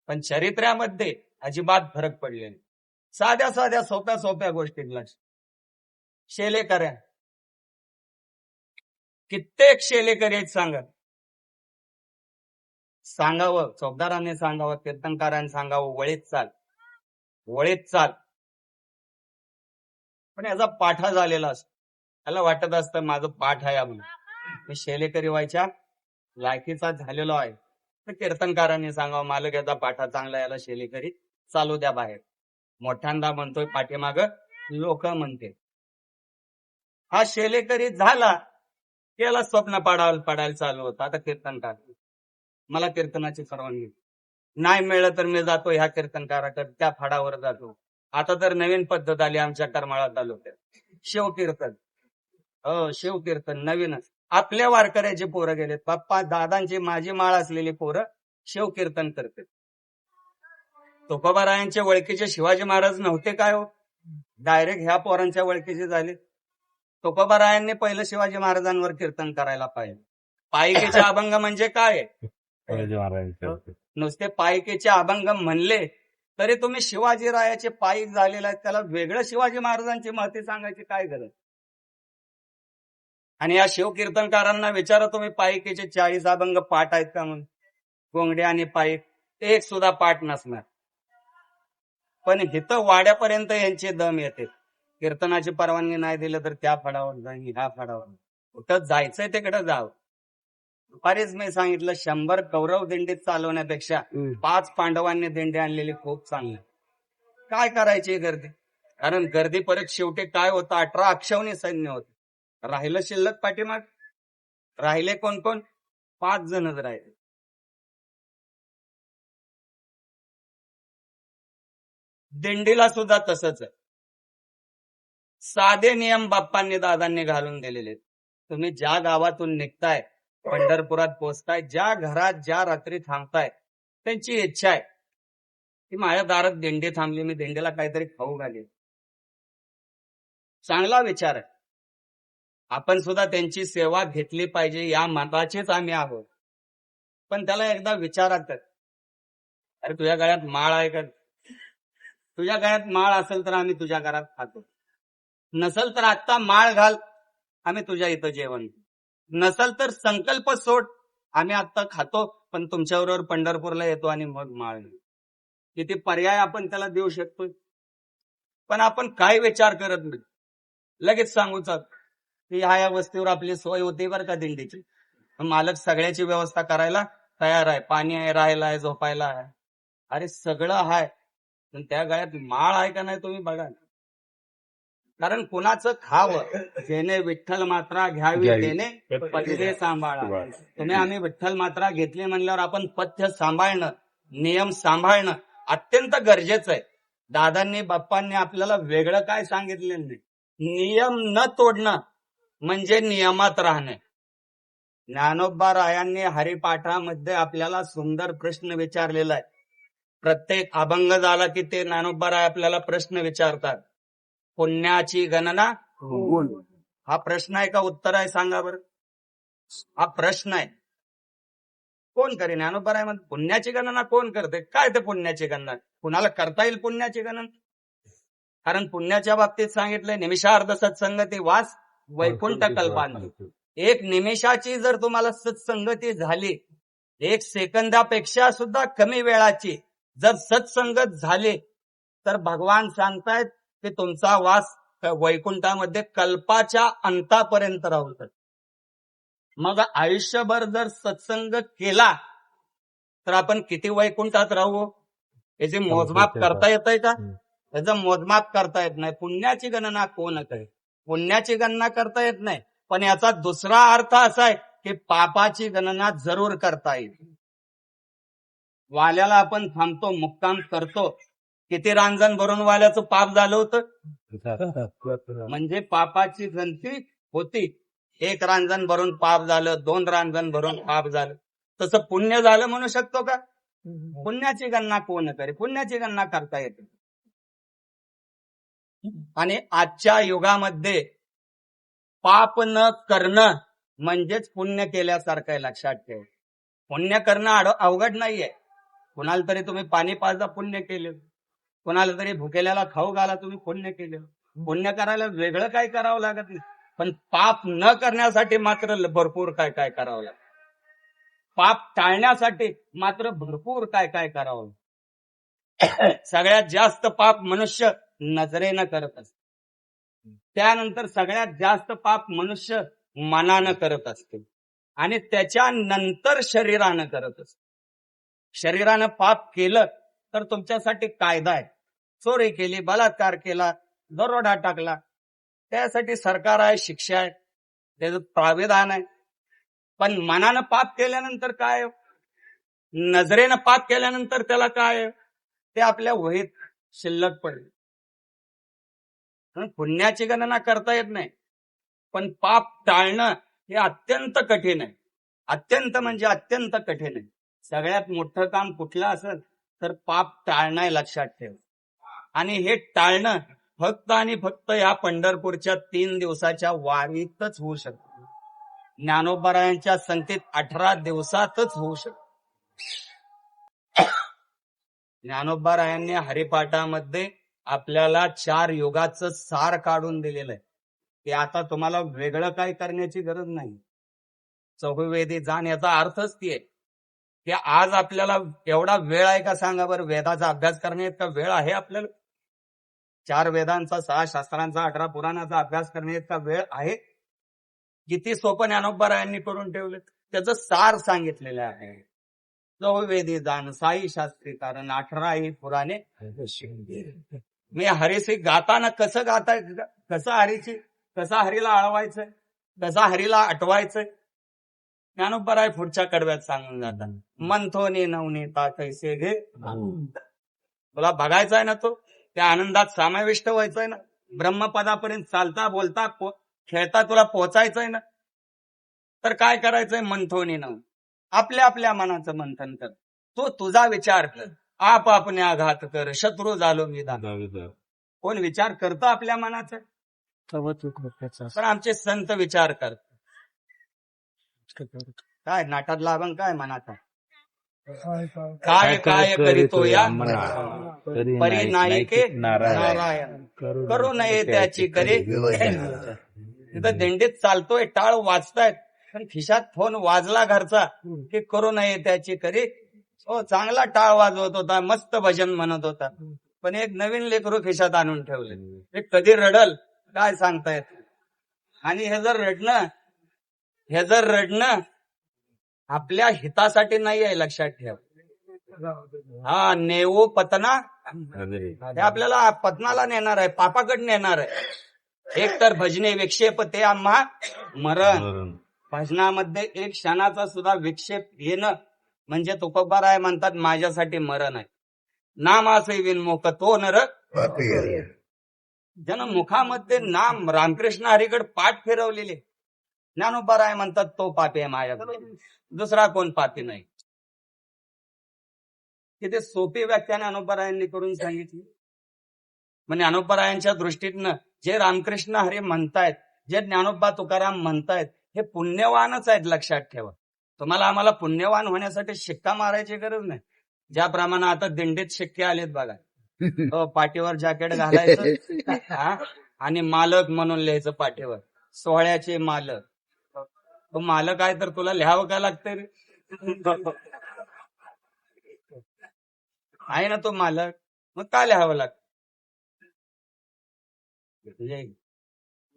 पण चरित्र्यामध्ये अजिबात फरक पडले नाही. साध्या साध्या सोप्या सोप्या गोष्टींना शेलेकऱ्या, कित्येक शेलेकरी आहेत सांगा. सांगावं चौकदाराने, सांगावं कीर्तनकारांनी, सांगावं वळीत चाल, वळीत चाल. पण याचा पाठा झालेला असतो, त्याला वाटत असतं माझं पाठ आहे म्हणून, मी शेलेकरी व्हायच्या लायकीचा झालेलो आहे. तर कीर्तनकारांनी सांगावं मालक याचा पाठा चांगला, याला शेलेकरी चालू द्या बाहेर. मोठ्यांदा म्हणतोय, पाठीमाग लोक म्हणते. हा शेलेकरी झाला की याला स्वप्न पडायला चालू होतं. आता कीर्तनकार, मला कीर्तनाची परवानगी नाही मिळलं तर मी जातो ह्या कीर्तनकाराकडे, त्या फाडावर जातो. आता तर नवीन पद्धत आली आमच्या करमाळा तालुक्यात, शिवकीर्तन. शिवकीर्तन नवीनच. आपल्या वारकऱ्याचे पोरं गेलेत, बाप्पा दादांची माझी माळ असलेली पोरं शिवकीर्तन करते. तुकोबारायांचे ओळखीचे शिवाजी महाराज नव्हते काय हो, डायरेक्ट ह्या पोरांच्या ओळखीचे झाले. तुकोबारायांनी पहिलं शिवाजी महाराजांवर कीर्तन करायला पाहिजे. पायिकेचे अभंग म्हणजे काय, नुसते पायिकेचे अभंग म्हणले तरी तुम्ही शिवाजीरायाचे पायिक झालेला आहे, त्याला वेगळं शिवाजी महाराजांची महती सांगायची काय गरज. आणि या शिवकीर्तनकारांना विचारा तुम्ही, पायिकेचे 40 अभंग पाठ आहेत का म्हणून. गोंगडे आणि पायिक एक सुद्धा पाठ नसणार. पण हिथं वाड्यापर्यंत यांचे दम येते. कीर्तनाची परवानगी नाही दिलं तर त्या फडावर जाईल, ह्या फडावर. कुठं जायचंय तिकडे जावं. दुपारीच मी सांगितलं, 100 कौरव दिंडीत चालवण्यापेक्षा 5 पांडवांनी दिंडी आणलेली खूप चांगली. काय करायची गर्दी, कारण गर्दी परत शेवटी काय होतं, 18 अक्षौणी सैन्य होतं. राहिलं शिल्लक पाठीमाग, राहिले कोण कोण, 5 जणच राहिले. दिंडीला सुद्धा तसंच आहे. साधे नियम बाप्पांनी दादांनी घालून दिलेले. तुम्ही ज्या गावातून निघताय, पंढरपुरात पोहोचताय, ज्या घरात ज्या रात्री थांबताय, त्यांची इच्छा आहे की माझ्या दारात दिंडी थांबली, मी दिंडीला काहीतरी खाऊ घालेल. चांगला विचार आहे. आपण सुद्धा त्यांची सेवा घेतली पाहिजे, या मताचेच आम्ही आहोत. पण त्याला एकदा विचारात, अरे तुझ्या गळ्यात माळ आहे का, तुझ्या गळ्यात माळ असेल तर आम्ही तुझ्या घरात खातो, नसल तर आत्ता माळ घाल, आम्ही तुझ्या इथं जेवण, नसल तर संकल्प सोड, आम्ही आत्ता खातो पण तुमच्याबरोबर पंढरपूरला येतो आणि मग माळ. किती पर्याय आपण त्याला देऊ शकतो. पण आपण काय विचार करत नाही, लगेच सांगूच की ह्या वस्तीवर आपली सोय होती बरं का दिंडीची, मालक सगळ्याची व्यवस्था करायला तयार आहे, पाणी आहे, राहायला आहे, झोपायला आहे. अरे सगळं आहे, पण त्या गळ्यात माळ आहे का नाही तुम्ही बघा. कारण कुणाचं खावं, जेणे विठ्ठल मात्रा घ्यावी त्याने पथ्य सांभाळा. तुम्ही आम्ही विठ्ठल मात्रा घेतली म्हणल्यावर आपण पथ्य सांभाळणं, नियम सांभाळणं अत्यंत गरजेचं आहे. दादांनी बाप्पांनी आपल्याला वेगळं काय सांगितलेलं नाही. नियम न तोडणं म्हणजे नियमात राहणे. ज्ञानोबा रायांनी हरिपाठामध्ये आपल्याला सुंदर प्रश्न विचारलेला आहे. प्रत्येक अभंग झाला की ते ज्ञानोबा राय आपल्याला प्रश्न विचारतात. पुण्याची गणना, हा प्रश्न आहे का उत्तर आहे सांगा बरं. हा प्रश्न आहे. कोण करेन, ज्ञानोबा राय म्हणते पुण्याची गणना कोण करते, काय ते पुण्याची गणना, कुणाला करता येईल पुण्याची गणना. कारण पुण्याच्या बाबतीत सांगितलंय, निमिषार्ध सत्संगती वास वैकुंठ कल्पांत. एक निमिषाची जर तुम्हाला सत्संगती झाली, 1 सेकंदापेक्षा सुद्धा कमी वेळाची जर सत्संगत झाली, तर भगवान सांगतायत की तुमचा वास वैकुंठामध्ये कल्पाच्या अंतापर्यंत राहतो. मग आयुष्यभर जर सत्संग केला तर आपण किती वैकुंठात राहू, याचे मोजमाप करता येत आहे का, याचं मोजमाप करता येत नाही. पुण्याची गणना कोण करे, पुण्याची गणना करता येत नाही. पण याचा दुसरा अर्थ असा आहे की पापाची गणना जरूर करता येईल. वाल्याला आपण थांबतो, मुक्काम करतो, किती रांजण भरून वाल्याचं पाप झालं होतं, म्हणजे पापाची गणती होती. 1 रांजण भरून पाप झालं, 2 रांजण भरून पाप झालं, तसं पुण्य झालं म्हणू शकतो का? पुण्याची गणना कोण करे? पुण्याची गणना करता येते. आणि आजच्या युगामध्ये पाप न करणं म्हणजेच पुण्य केल्यासारखं आहे, लक्षात ठेव. पुण्य करणं अवघड नाहीये. कुणाला तरी तुम्ही पाणी पाजता, पुण्य केले. कुणाला तरी भुकेल्याला खाऊ घाला, तुम्ही पुण्य केले. पुण्य करायला वेगळं काय करावं लागत नाही, पण पाप न करण्यासाठी मात्र भरपूर काय काय करावं लागतं. पाप टाळण्यासाठी मात्र भरपूर काय काय करावं. सगळ्यात जास्त पाप मनुष्य नजरेनं करत असते. त्यानंतर सगळ्यात जास्त पाप मनुष्य मनानं करत असते. आणि त्याच्यानंतर शरीरानं करत असते. शरीरानं पाप केलं तर तुमच्यासाठी कायदा आहे. चोरी केली, बलात्कार केला, दरोडा टाकला, त्यासाठी सरकार आहे, शिक्षा आहे, त्याचं प्राविधान आहे. पण मनानं पाप केल्यानंतर काय? नजरेनं पाप केल्यानंतर त्याला काय? ते आपल्या वहीत शिल्लक पडले. पुण्याची गणना करता येत नाही, पण पाप टाळणं हे अत्यंत कठीण आहे. अत्यंत म्हणजे अत्यंत कठीण आहे. सगळ्यात मोठं काम कुठलं असेल तर पाप टाळणं आहे, लक्षात ठेव. आणि हे टाळणं फक्त आणि फक्त या पंढरपूरच्या 3 दिवसाच्या वारीतच होऊ शकतं. ज्ञानोबारायांच्या संगतीत 18 दिवसातच होऊ शकतं. ज्ञानोबारायांनी हरिपाठामध्ये आपल्याला 4 युगाचं सार काढून दिलेलं आहे, की आता तुम्हाला वेगळं काय करण्याची गरज नाही. चहुवेदी जाण याचा अर्थच ती आहे की आज आपल्याला एवढा वेळ आहे का सांगा बरं, वेदाचा अभ्यास करण्याचा वेळ आहे आपल्याला? 4 वेदांचा, 6 शास्त्रांचा, 18 पुराणाचा अभ्यास करण्याचा वेळ आहे? किती सोपं ज्ञानोबारायांनी करून ठेवले. त्याचं सार सांगितलेलं आहे. चहुवेदी जाण, साई शास्त्री कारण, 18 पुराणे. मी हरीशी गाताना कसं गाताय, कसं हरीला आळवायचंय, कसं हरीला आठवायचंय, ज्ञानोबाराय पुढच्या कडव्यात सांगून जातात. मंथोनी नवनीता कैसे घे. तुला बघायचा आहे ना, तो त्या आनंदात समाविष्ट व्हायचंय ना, ब्रह्मपदापर्यंत चालता बोलता खेळता तुला पोचायचंय ना, तर काय करायचंय? मंथोनी नव, आपल्या आपल्या मनाचं मंथन कर. तो तुझा विचार कर, आप आपणे आघात कर, शत्रू झालो मी दान. कोण विचार करतं आपल्या मनाचा? पण आमचे संत विचार करतात. काय नाटातला अभंग काय मनाचा? काय काय करीतो या परी नायिके नारायण, करू नये त्याची करी. तिथं दिंडीत चालतोय, टाळ वाजतायत, पण खिशात फोन वाजला घरचा की करू नये त्याची करी. हो, चांगला टाळ वाजवत होता, मस्त भजन म्हणत होता, पण एक नवीन लेकरू खिशात आणून ठेवले. ते कधी रडल काय सांगतायत. आणि हे जर रडणं आपल्या हितासाठी नाही आहे, लक्षात ठेव. हा, नेवो पतना, हे आपल्याला पतनाला नेणार आहे, पापाकडे नेणार आहे. एक तर भजने विक्षेप ते आम्हा मरण. भजनामध्ये एक क्षणाचा सुद्धा विक्षेप येणं म्हणजे तुकोबाराय म्हणतात माझ्यासाठी मरण आहे. नामाचे विनमुख तो नर, ज्यानं मुखामध्ये नाम रामकृष्ण हरीकडे पाठ फिरवलेले, ज्ञानोबाराय म्हणतात तो पापी आहे माझ्याकडे, दुसरा कोण पापी नाही. किती सोपी व्याख्या ज्ञानोबारायांनी करून सांगितली. म्हणजे ज्ञानोबारायांच्या दृष्टीतनं जे रामकृष्ण हरी म्हणतायत, जे ज्ञानोबा तुकाराम म्हणतायत, हे पुण्यवानच आहेत, लक्षात ठेवा. तुम्हाला आम्हाला पुण्यवान होण्यासाठी शिक्का मारायची गरज नाही. ज्याप्रमाणे आता दिंडीत शिक्के आलेत बघा, पाठीवर जॅकेट घालायचं आणि मालक म्हणून लिहायचं पाठीवर, सोहळ्याचे मालक. तो मालक आहे तर तुला लिहावं काय लागतंय रे? आहे ना तो मालक, मग काय लिहावं लागतं?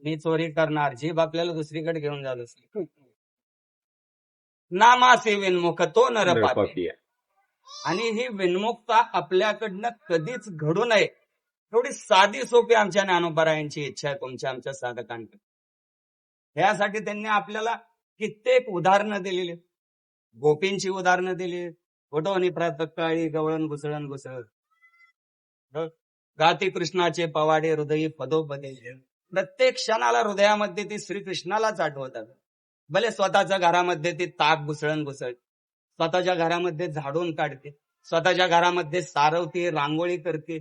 मी चोरी करणार, जीभ आपल्याला दुसरीकडे घेऊन जात असते. नामासे विनमुख तो नर पापी. आणि ही विनमुखता आपल्याकडनं कधीच घडू नये, थोडी साधी सोपी आमच्या ज्ञानोबारायांची इच्छा आहे तुमच्या आमच्या साधकांकडे. यासाठी त्यांनी आपल्याला कित्येक उदाहरणं दिलेली, गोपींची उदाहरणं दिली. उठवणी प्रातःकाळी गवळण घुसळण घुसळ, गाती कृष्णाचे पवाडे हृदयी पदोपदे. प्रत्येक क्षणाला हृदयामध्ये ती श्रीकृष्णालाच आठवतात. भले स्वतःच्या घरामध्ये ती ताक घुसळण घुसळ, स्वतःच्या घरामध्ये झाडून काढते, स्वतःच्या घरामध्ये सारवते, रांगोळी करते,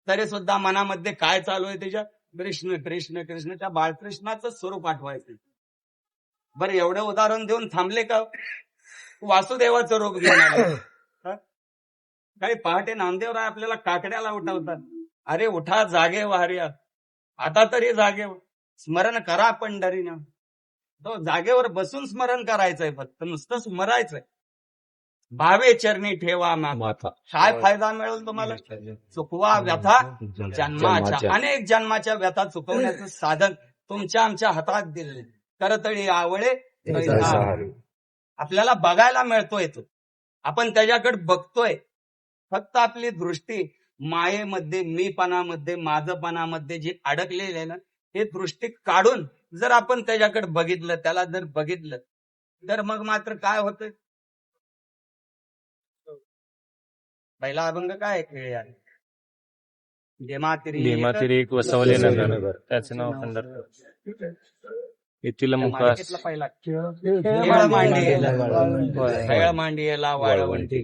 तरी सुद्धा मनामध्ये काय चालू आहे त्याच्या? कृष्ण कृष्ण कृष्ण. त्या बाळकृष्णाचं स्वरूप आठवायचं. बरं, एवढं उदाहरण देऊन थांबले का? वासुदेवाचं रूप घेऊन आले. काही पहाटे नामदेवराय आपल्याला काकड्याला उठवतात. अरे उठा, जागे वाऱ्या, आता तरी जागे स्मरण करा पंढरीनं. तो जागेवर बसून स्मरण करायचंय, फक्त नुसतं स्मरायचंय. भावे चरणी ठेवा माथा. काय फायदा मिळेल तुम्हाला? चुकवा व्यथा जन्माच्या. अनेक जन्माच्या व्यथा चुकवण्याचं साधन तुमच्या आमच्या हातात दिले. करतळी आवळे आपल्याला बघायला मिळतोय तो, आपण त्याच्याकडे बघतोय. फक्त आपली दृष्टी मायेमध्ये, मीपणामध्ये, माझपणामध्ये जी अडकलेली आहे ना, हे दृष्टी काढून जर आपण त्याच्याकडे बघितलं, त्याला जर बघितलं, तर मग मात्र काय होतंय? पहिला अभंग काय खेळ आहे? भीमातिरी एक वसवले नगर, त्याचे नाव पंढरपूर. येथील मुखास पहिला खेळ मांडियेला वाळवंटी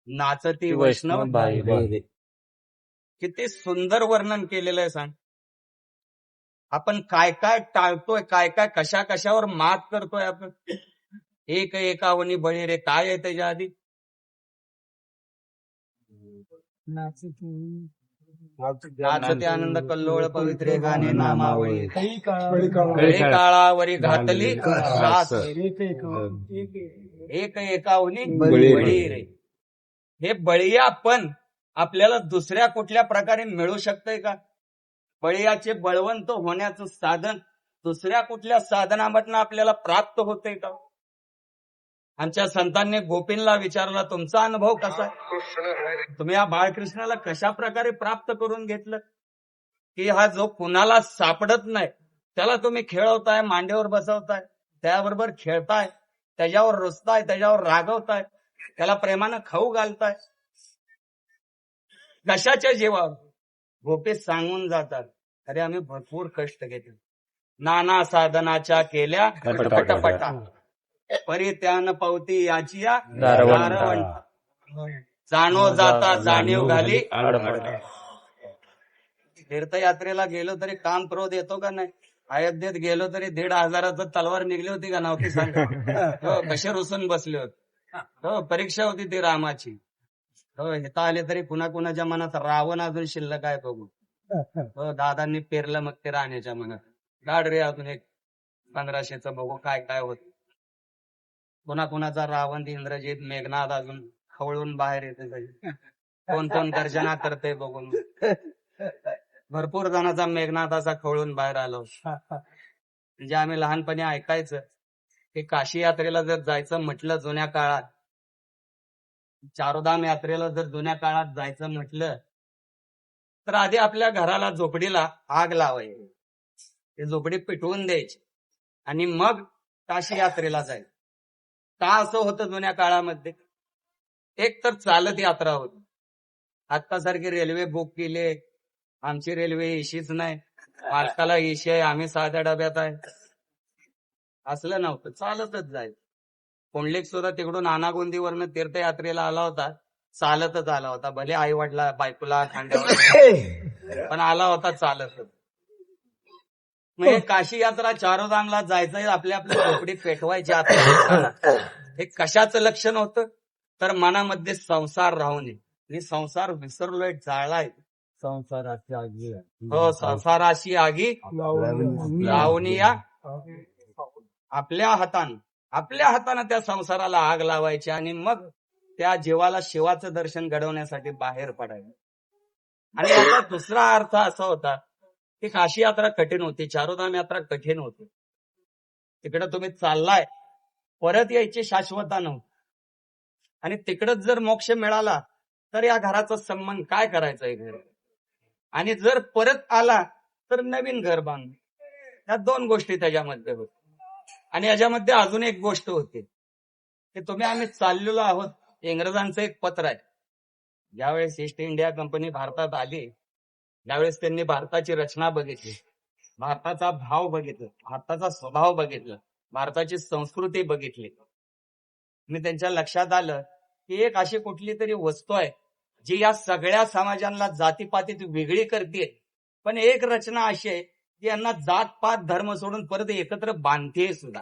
नाचती वैष्णव बाई. किती सुंदर वर्णन केलेलं आहे. सांग, आपण काय काय टाळतोय, काय काय कशा कशावर मात करतोय आपण. एक एकावनी बळी रे, काय आहे त्याच्या आधी? नाचते आनंद कल्लोळ पवित्रे गाणे नामावळी, काळावरी घातली सास, एक एकावनी बळी रे. हे बळीयापण आपल्याला दुसऱ्या कुठल्या प्रकारे मिळू शकतंय का? बळीयाचे बळवंत होण्याचं साधन दुसऱ्या कुठल्या साधनामधनं आपल्याला प्राप्त होतंय का? आमच्या संतांनी गोपींना विचारला, तुमचा अनुभव कसा आहे? तुम्ही या बाळकृष्णाला कशा प्रकारे प्राप्त करून घेतलं? की हा जो कुणाला सापडत नाही त्याला तुम्ही खेळवताय, मांडीवर बसवताय, त्याबरोबर खेळताय, त्याच्यावर रुसताय, त्याच्यावर रागवताय, त्याला प्रेमानं खाऊ घालताय. कशाच्या जीवावर? गोपी सांगून जातात, अरे आम्ही भरपूर कष्ट घेतले, नाना साधनाच्या केल्या पटापटा, परी त्यान पावती याची या दारवंटा, जाणो जाता जाणीव घाली. तीर्थयात्रेला गेलो तरी काम क्रोध येतो का नाही? अयोध्येत गेलो तरी 1,500 तलवार निघली होती का नव्हती? सांग. हो, कसे रुसून बसले होते. हो, परीक्षा होती ती रामाची. हो, येता आले तरी कुणाकुणाच्या मनात रावण अजून शिल्लक आहे बघू. हो, दादांनी पेरलं मग ते राण्याच्या मनात. गाड रे अजून एक 1500चं बघू काय काय होत. कुणाकुणाचा रावण, इंद्रजित, मेघनाद अजून खवळून बाहेर येते. कोण कोण गर्जना करते बघून. भरपूर जणांचा मेघनाद असा खवळून बाहेर आलो. म्हणजे आम्ही लहानपणी ऐकायचं की काशी यात्रेला जर जायचं म्हटलं जुन्या काळात, चारोधाम यात्रेला जर जुन्या काळात जायचं म्हटलं तर आधी आपल्या घराला, झोपडीला आग लावायची, ते झोपडी पेटवून द्यायची आणि मग काशी यात्रेला जायचं. का असं होतं जुन्या काळामध्ये? एक तर चालत यात्रा होती. आत्तासारखी रेल्वे बुक केली, आमची रेल्वे एशीच नाही, मालकाला एशी आहे, आम्ही साध्या डब्यात आहे, असलं नव्हतं. चालतच जायचं. पुंडलिक सुद्धा तिकडून आनागोंदीवरनं तीर्थयात्रेला आला होता, चालतच आला होता. भले आई वडिला, बायकोला खांद्यावर, पण आला होता चालतच. म्हणजे काशी यात्रा, चारोधामला जायचंय, आपल्या आपल्या झोपडीत पेटवायची यात्रा. हे कशाचं लक्षण होतं? तर मनामध्ये संसार राहू नये. मी संसार विसरलोय, जाळलाय. संसाराची आगी, हो, संसाराची आगी लावून या. आपल्या हातानं त्या संसाराला आग लावायची आणि मग त्या जीवाला शिवाचं दर्शन घडवण्यासाठी बाहेर पडायचं. आणि याचा दुसरा अर्थ असा होता की काशी यात्रा कठीण होती, चारोधाम यात्रा कठीण होती. तिकडे तुम्ही चाललाय, परत यायची शाश्वता नव्हती. आणि तिकडच जर मोक्ष मिळाला तर या घराचा संबंध काय करायचंय घर, आणि जर परत आला तर नवीन घर बांध. या दोन गोष्टी त्याच्यामध्ये होत. आणि याच्यामध्ये अजून एक गोष्ट होती की तुम्ही आम्ही चाललेलो आहोत. इंग्रजांचं एक पत्र आहे. ज्यावेळेस ईस्ट इंडिया कंपनी भारतात आली, त्यावेळेस त्यांनी भारताची रचना बघितली, भारताचा भाव बघितला, भारताचा स्वभाव बघितला, भारताची संस्कृती बघितली. मी त्यांच्या लक्षात आलं की एक अशी कुठली तरी वस्तू आहे जी या सगळ्या समाजांना जातीपातीत वेगळी करते, पण एक रचना अशी आहे की यांना जात पात धर्म सोडून परत एकत्र बांधते सुद्धा.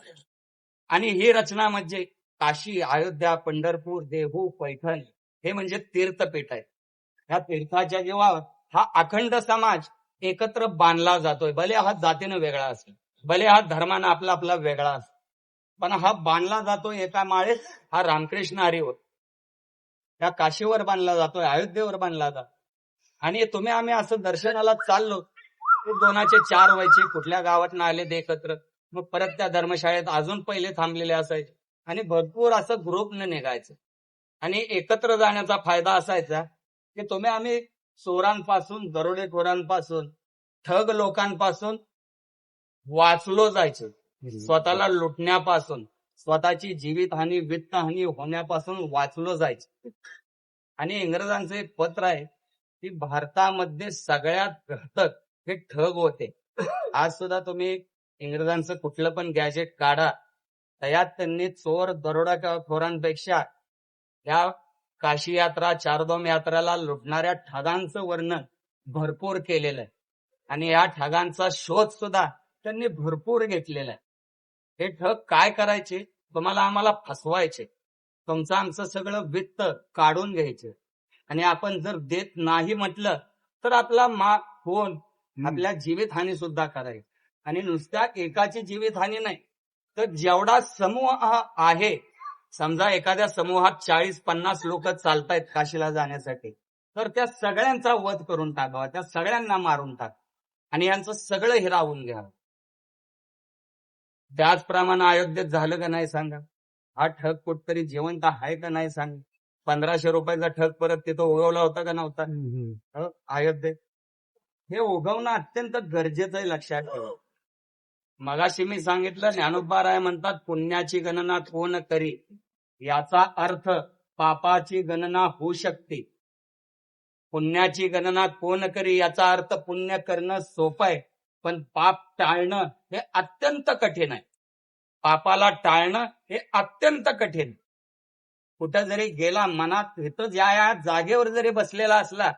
आणि ही रचना म्हणजे काशी, अयोध्या, पंढरपूर, देहू, पैठण हे म्हणजे तीर्थपीठ आहे. ह्या तीर्थाच्या जेव्हा हा अखंड समाज एकत्र बांधला जातोय, भले हा जातीनं वेगळा असेल, भले हा धर्मानं आपला आपला वेगळा असेल, पण हा बांधला जातोय एका माळेत. हा रामकृष्ण हरीवर या काशीवर बांधला जातोय, अयोध्येवर बांधला जातो. आणि तुम्ही आम्ही असं दर्शनाला चाललो, ते 2चे 4 व्हायचे, कुठल्या गावात आले ते एकत्र, मग परत त्या धर्मशाळेत अजून पहिले थांबलेले असायचे आणि भरपूर असं ग्रुपनं निघायचं. आणि एकत्र जाण्याचा फायदा असायचा की तुम्ही आम्ही चोरांपासून, दरोडेखोरांपासून, ठग लोकांपासून वाचलो जायचं, स्वतःला लुटण्यापासून, स्वतःची जीवितहानी, वित्तहानी होण्यापासून वाचलो जायचं. आणि इंग्रजांचं एक पत्र आहे की भारतामध्ये सगळ्यात घातक हे ठग होते. आज सुद्धा तुम्ही इंग्रजांचं कुठलं पण गॅजेट काढा, त्यात त्यांनी चोर दरोडाखोरांपेक्षा या काशी यात्रा, चारधाम यात्रेला लुटणाऱ्या ठगांचं वर्णन भरपूर केलेलं आहे. आणि या ठगांचा शोध सुद्धा त्यांनी भरपूर घेतलेला आहे. हे ठग काय करायचे, तुम्हाला आम्हाला फसवायचे, तुमचं आमचं सगळं वित्त काढून घ्यायचे. आणि आपण जर देत नाही म्हटलं तर आपला फोन, आपल्या जीवितहानी सुद्धा करायची. आणि नुसत्या एकाची जीवितहानी नाही, तर जेवढा समूह आहे, समजा एखाद्या समूहात 40-50 लोक चालतायत काशीला जाण्यासाठी, तर त्या सगळ्यांचा वध करून टाकावा, त्या सगळ्यांना मारून टाका आणि यांचं सगळं हिरावून घ्यावं. त्याचप्रमाणे अयोध्येत झालं का नाही सांगा? हा ठग कुठतरी जिवंत आहे का नाही सांगा? 1500 रुपयाचा ठग परत तिथं उगवला होता का नव्हता? अयोध्येत हे उगवणं अत्यंत गरजेचं आहे, लक्षात ठेवा. मगाशी मी सांगितलं, ज्ञानोबा राय म्हणतात, पुण्याची गणना कोण करी, याचा अर्थ पापाची गणना होऊ शकते. पुण्याची गणना कोण करी याचा अर्थ पुण्य करणं सोपं आहे, पण पाप टाळणं हे अत्यंत कठीण आहे. पापाला टाळणं हे अत्यंत कठीण. कुठं जरी गेला, मनात इथं या जागेवर जरी बसलेला असला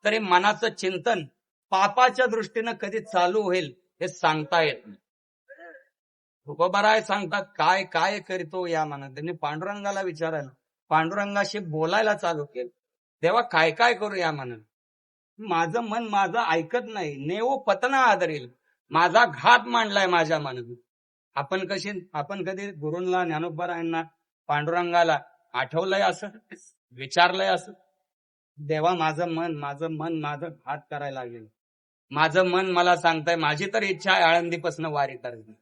तरी मनाचं चिंतन पापाच्या दृष्टीनं कधी चालू होईल हे सांगता येत नाही. तुकोबाराय सांगतात, काय काय करतो या मनात. त्यांनी पांडुरंगाला विचारायला, पांडुरंगाशी बोलायला चालू केलं, तेव्हा काय काय करू या मनात. माझं मन माझं ऐकत नाही, नेओ पतना आदरील, माझा घात मांडलाय माझ्या मनात. आपण कधी गुरूंना, ज्ञानोबारायांना, पांडुरंगाला आठवलंय असं, विचारलंय असं, देवा माझं मन माझं घात करायला लागेल, माझं मन मला सांगताय, माझी तर इच्छा आहे आळंदीपासून वारी करायची,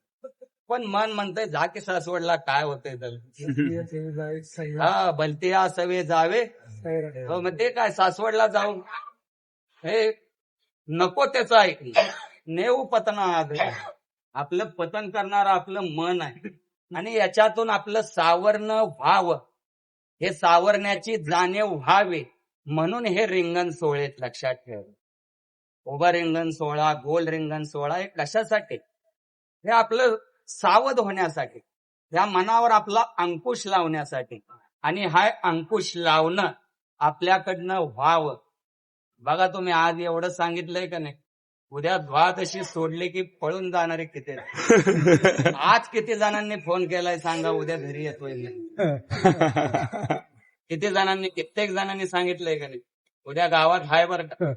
पण मन म्हणतंय जा की सासवडला, काय होतंय तर हा भलतिया सवे जावे, मग ते काय सासवडला जाऊन हे नको त्याचं ऐकणं. नेऊ पतना, आपलं पतन करणारं आपलं मन आहे. आणि याच्यातून आपलं सावरणं व्हावं, हे सावरण्याची जाणीव व्हावी म्हणून हे रिंगण सोहळे लक्षात ठेवा. उभं रिंगण सोहळा, गोल रिंगण सोहळा हे कशासाठी? हे आपलं सावध होण्यासाठी, या मनावर आपला अंकुश लावण्यासाठी. आणि हा अंकुश लावणं आपल्याकडनं व्हावं. बघा, तुम्ही आज एवढं सांगितलंय का नाही, उद्या द्वादशी सोडले की पळून जाणारे किती. आज किती जणांनी फोन केलाय सांगा, उद्या घरी येतोय. किती जणांनी, कित्येक जणांनी सांगितलंय का नाही, उद्या गावात हाय बरं का.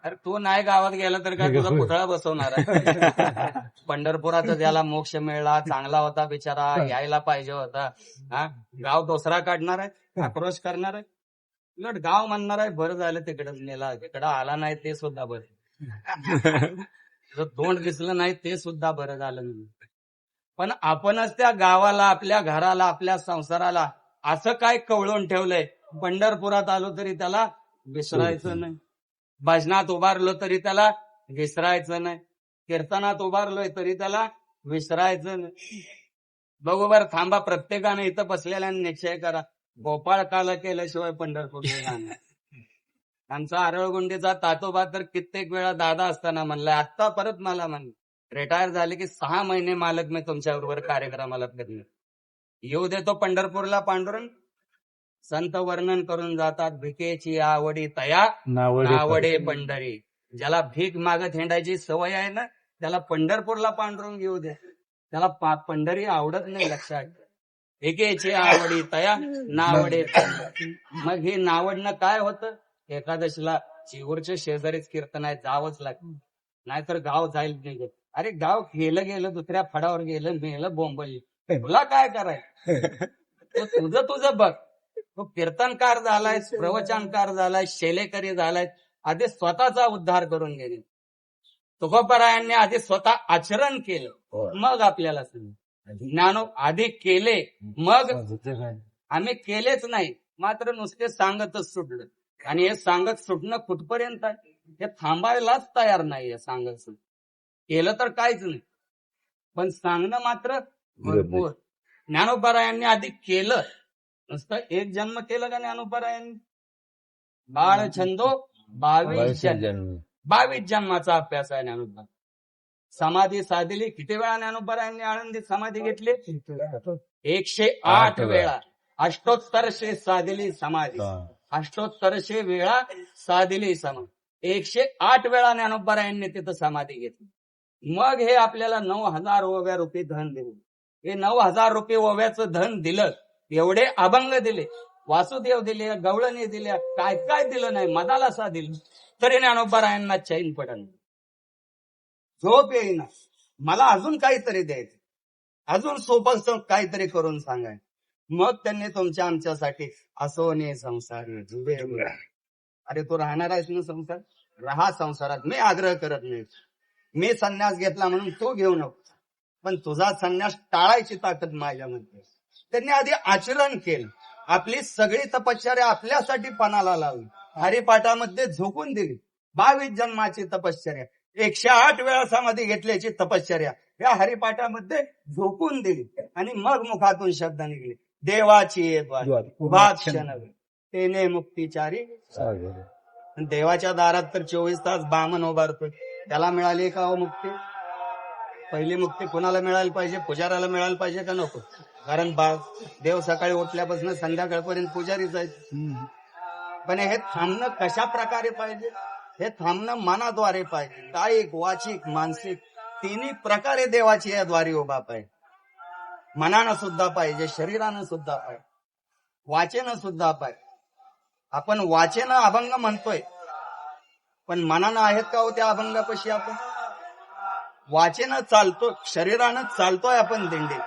अरे तू नाही गावात गेला तर काय तुझा पुतळा बसवणार आहे? पंढरपुरात ज्याला मोक्ष मिळाला, चांगला होता बिचारा, यायला पाहिजे होता, हा गाव दुसरा काढणार आहे, आक्रोश करणार आहे. उलट गाव म्हणणार आहे बरं झालं तिकडं नेला, तिकडं आला नाही ते सुद्धा बरं, तोंड दिसलं नाही ते सुद्धा बरं झालं. पण आपणच त्या गावाला, आपल्या घराला, आपल्या संसाराला असं काय कवळून ठेवलंय, पंढरपुरात आलो तरी त्याला विसरायचं नाही, भजनात उभारलो तरी त्याला विसरायचं नाही, कीर्तनात उभारलोय तरी त्याला विसरायचं नाही. बघू बरं थांबा, प्रत्येकाने इथं बसलेल्या निश्चय करा, गोपाळ काला केल्याशिवाय पंढरपूरला जाणार. आमचा आरळगुंडीचा तातोबा तर कित्येक वेळा दादा असताना म्हणलाय, आत्ता परत मला म्हण रिटायर झाले की 6 महिने मालक मी तुमच्याबरोबर कार्यक्रमाला फिरले. येऊ देतो पंढरपूरला पांडुरंग. संत वर्णन करून जातात, भिकेची आवडी तया नावडे पंढरी. ज्याला भीक मागत हिंडायची सवय आहे ना, त्याला पंढरपूरला पांडुरंग येऊ दे, त्याला पंढरी आवडत नाही. लक्षात, भिकेची आवडी तया नावडे पंढरी. मग हे नावडणं काय होतं? एकादशीला चिगूरच्या शेजारीच कीर्तन आहे, जावंच लागतं, नाहीतर गाव जाईल नाही. अरे गाव गेलं दुसऱ्या फडावर गेलं, मेलं बोंबल, तुला काय करायचं? तुझं बघ. तो कीर्तनकार झालाय, प्रवचनकार झालाय, शेलेकरी झालाय, आधी स्वतःचा उद्धार करून गेले. तुकोबारायांनी आधी स्वतः आचरण केलं, मग आपल्याला ज्ञानो आधी केले, मग आम्ही केलेच नाही, मात्र नुसते सांगतच सुटलं. आणि हे सांगत सुटणं कुठपर्यंत आहे? हे थांबायलाच तयार नाही. सांगत सुट केलं तर काहीच नाही, पण सांगणं मात्र भरपूर. ज्ञानोबारायांनी आधी केलं, नुसतं एक जन्म केलं का ज्ञानोबारायांनी? बाळ छंदो 22 जन्माचा अभ्यास आहे ज्ञानोबा. समाधी साधली किती वेळा ज्ञानोबारायांनी आळंदीत समाधी घेतली? 108 वेळा. अष्टोत्तरशे साधली समाधी, अष्टोत्तरशे वेळा साधली समाधी. 108 वेळा ज्ञानोबारायांनी तिथं समाधी घेतली. मग हे आपल्याला 9,000 ओव्या रुपये धन दिले. हे 9,000 रुपये ओव्याचं धन दिलं, एवढे अभंग दिले, वासुदेव दिले, गवळणी दिल्या, काय काय दिलं नाही, मदाला सा दिलं, तरी ज्ञानोबारायांना चैन पडल, झोप येईना. मला अजून काहीतरी द्यायचं, अजून सोपं काहीतरी करून सांगाय. मग त्यांनी तुमच्या आमच्यासाठी असोने संसार जुबे. अरे तू राहणार आहेस ना संसार, राहा संसारात. मी आग्रह करत नाही, मी संन्यास घेतला म्हणून तू घेऊ नको, पण तुझा संन्यास टाळायची ताकद माझ्यामध्ये. त्यांनी आधी आचरण केलं, आपली सगळी तपश्चर्या आपल्यासाठी पणाला लावली, हरिपाठामध्ये झोकून दिली. 22 जन्माची तपश्चर्या, 108 वेळा समाधी घेतल्याची तपश्चर्या या हरिपाठामध्ये झोकून दिली. आणि मग मुखातून शब्द निघले, देवाची तेने मुक्तीचारी. देवाच्या दारात तर 24 तास बामण उभारतोय, त्याला मिळाली का हो मुक्ती? पहिली मुक्ती कोणाला मिळायला पाहिजे? पुजाऱ्याला मिळायला पाहिजे का नको? कारण देव सकाळी उठल्यापासून संध्याकाळपर्यंत पुजारीच आहेत. पण हे थांबणं कशा प्रकारे पाहिजे? हे थांबणं मनाद्वारे पाहिजे. कायिक, वाचिक, मानसिक तिन्ही प्रकारे देवाची या द्वारी उभा पाहिजे. मनानं सुद्धा पाहिजे, शरीरानं सुद्धा पाहिजे, वाचेनं सुद्धा पाहिजे. आपण वाचेनं अभंग म्हणतोय, पण मनानं आहेत का हो त्या अभंगापाशी? आपण वाचेनं चालतो, शरीरानं चालतोय आपण दिंडी,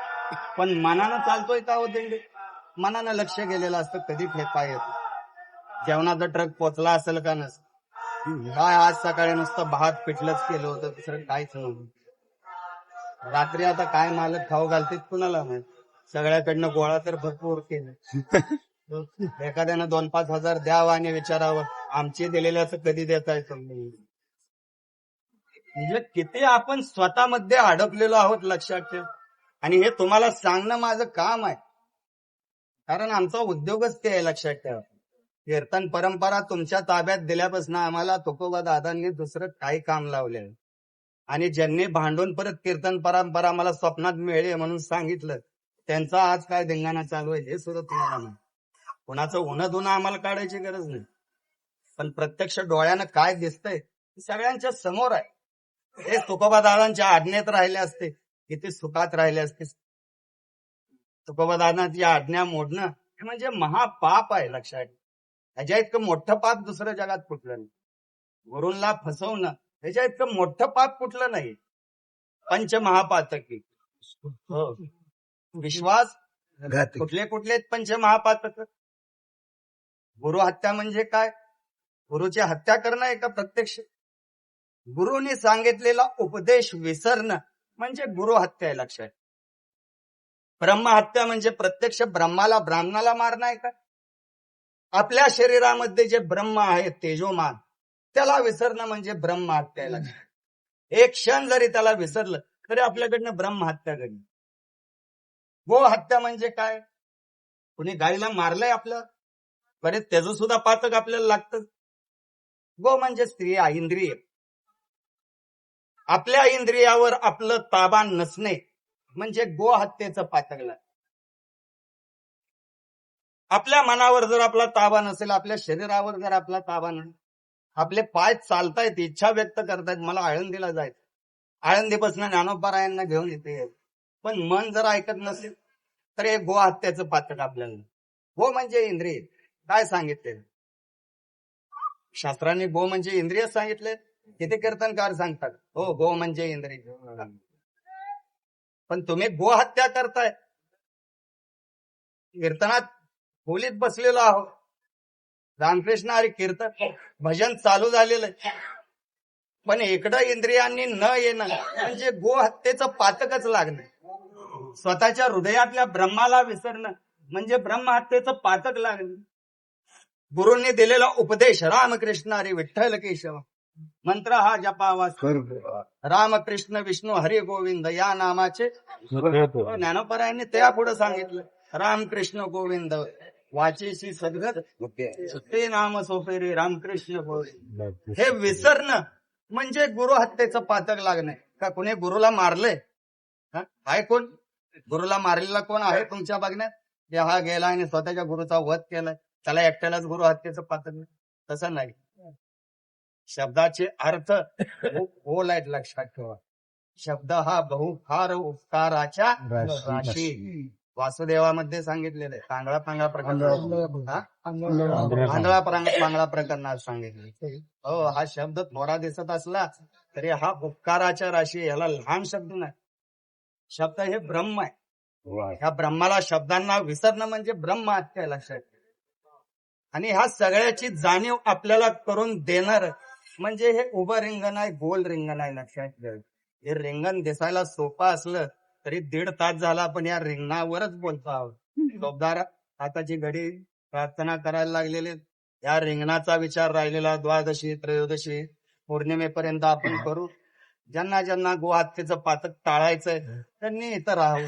पण मनानं चालतोय का हो दिंडी? मनानं लक्ष गेलेलं असतं, कधी फेका येतो. जेवणाचा ट्रक पोचला असेल का नसेल? काय आज सकाळी नुसतं भात पिठलंच केलं होतं, दुसरं काहीच नव्हतं. रात्री आता काय मालक खाऊ घालतील कुणाला माहित. सगळ्याकडनं गोळा तर भरपूर केलं. एखाद्यानं 2-5 हजार द्यावं आणि विचारावं, आमचे दिलेल्याचं कधी देताय तुम्ही? म्हणजे किती आपण स्वतःमध्ये अडकलेलो आहोत, लक्षात ठेव. आणि हे तुम्हाला सांगणं माझं काम आहे, कारण आमचा उद्योगच ते आहे. लक्षात ठेवा, कीर्तन परंपरा तुमच्या ताब्यात दिल्यापासून आम्हाला तुकोबा दादांनी दुसरं काही काम लावलेलं. आणि ज्यांनी भांडून परत कीर्तन परंपरा मला स्वप्नात मिळेल म्हणून सांगितलं, त्यांचा आज काय धिंगाणा चालू आहे हे सुद्धा तुम्हाला माहिती. कोणाचं उन्हा धुणं आम्हाला काढायची गरज नाही, पण प्रत्यक्ष डोळ्यानं काय दिसतंय सगळ्यांच्या समोर आहे. हे तुकोबा दादांच्या आज्ञेत राहिले असते, किती सुखात राहिले असते. तुकोबा दादांची आज्ञा मोडणं हे म्हणजे महापाप आहे. लक्षात, ह्याच्या इतकं मोठं पाप दुसऱ्या जगात कुठलं नाही. गुरूंना फसवणं ह्याच्या इतकं मोठं पाप कुठलं नाही. पंचमहापातकी, विश्वास कुठले कुठले पंचमहापातक? गुरु हत्या म्हणजे काय? गुरुची हत्या करणं आहे का प्रत्यक्ष? गुरुनी सांगितलेला उपदेश विसरणं म्हणजे गुरु हत्या आहे. लक्षात, ब्रह्महत्या म्हणजे प्रत्यक्ष ब्राह्मणाला मारणं आहे का? आपल्या शरीरामध्ये जे ब्रह्म आहे तेजोमान, त्याला विसरणं म्हणजे ब्रह्महत्या आहे. लक्षात, एक क्षण जरी त्याला विसरलं तरी आपल्याकडनं ब्रह्महत्या घडली. गो हत्या म्हणजे काय? कुणी गाईला मारलंय आपलं, बरे त्याचं सुद्धा पातक आपल्याला लागतं. गो म्हणजे स्त्री इंद्रिय. आपल्या इंद्रियावर आपलं ताबा नसणे म्हणजे गो हत्येचं पातक लागतं. आपल्या मनावर जर आपला ताबा नसेल, आपल्या शरीरावर जर आपला ताबा नसेल, आपले पाय चालतायत, इच्छा व्यक्त करतायत, मला आळंदीला जायचं, आळंदीपासून ज्ञानोबारायांना घेऊन येते, पण मन जर ऐकत नसेल तर हे गो हत्याचं पातक आपल्याला. गो म्हणजे इंद्रिय. काय सांगितले शास्त्रांनी? गो म्हणजे इंद्रिय सांगितले. किती कीर्तनकार सांगतात हो गो म्हणजे इंद्रिय, पण तुम्ही गो हत्या करताय. कीर्तनात खोलीत बसलेलो आहोत, रामकृष्ण हरी कीर्तन भजन चालू झालेलं आहे, पण इकडं इंद्रियांनी न येणं म्हणजे गो हत्येचं पातकच लागणं. स्वतःच्या हृदयातल्या ब्रह्माला विसरणं म्हणजे ब्रह्म हत्येचं पातक लागणं. गुरूंनी दिलेला उपदेश रामकृष्ण हरी विठ्ठल केशव मंत्र हा जपावा, रामकृष्ण विष्णू हरी गोविंद या नामाचे ज्ञानोबरायांनी त्या पुढे सांगितलं. रामकृष्ण गोविंद वाचेशी सद्गत ते नाम सोपेरी रामकृष्ण गोविंद. हे विसरणं म्हणजे गुरु हत्येचं पातक लागणं. का कुणी गुरुला मारलंय? आहे कोण गुरुला मारलेला? कोण आहे तुमच्या बघण्यात? जे हा गेला आणि स्वतःच्या गुरुचा वध केलाय, त्याला एकट्यालाच गुरु हत्येचं पातक नाही? तसं नाही. शब्दाचे अर्थ खोल आहेत, लक्षात ठेवा. शब्द हा बहुफार उपकाराच्या राशी. वासुदेवामध्ये सांगितलेलं आहे. पांगळा पांगळा प्रकरणात, पांगळा पांगळा प्रकरणात सांगितले. हो, हा शब्द थोडा दिसत असला तरी हा उपकाराच्या राशी. याला लहान शब्द नाही. शब्द हे ब्रह्म आहे. ह्या ब्रह्माला शब्दांना विसरणं म्हणजे ब्रह्म हत्या, लक्षात. आणि ह्या सगळ्याची जाणीव आपल्याला करून देणार म्हणजे हे उभं रिंगण आहे, गोल रिंगण आहे, लक्षात घ्या. हे रिंगण दिसायला सोपं असलं तरी 1.5 तास झाला आपण या रिंगणावरच बोलतो आहोत. जोबदार हाताची घडी प्रार्थना करायला लागलेले. या रिंगणाचा विचार राहिलेला द्वादशी त्रयोदशी पौर्णिमेपर्यंत आपण करू. ज्यांना ज्यांना गो हत्येचं पातक टाळायचंय त्यांनी इथं राहावं.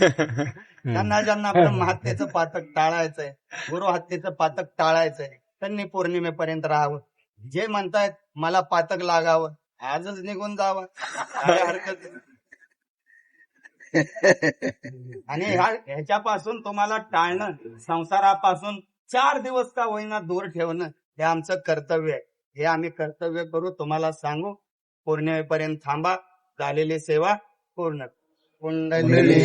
ज्यांना ज्यांना ब्रह्महत्येचं पातक टाळायचंय, गुरु हत्येचं पातक टाळायचंय, त्यांनी पौर्णिमेपर्यंत राहावं. जे म्हणतायत मला पातक लागावं, आजच निघून जावं, काय हरकत नाही. आणि ह्याच्यापासून तुम्हाला टाळणं, संसारापासून 4 दिवस का होईना दूर ठेवणं हे आमचं कर्तव्य आहे. हे आम्ही कर्तव्य करू, तुम्हाला सांगू. पौर्णिमेपर्यंत थांबा, झालेली सेवा पूर्ण. कुंडली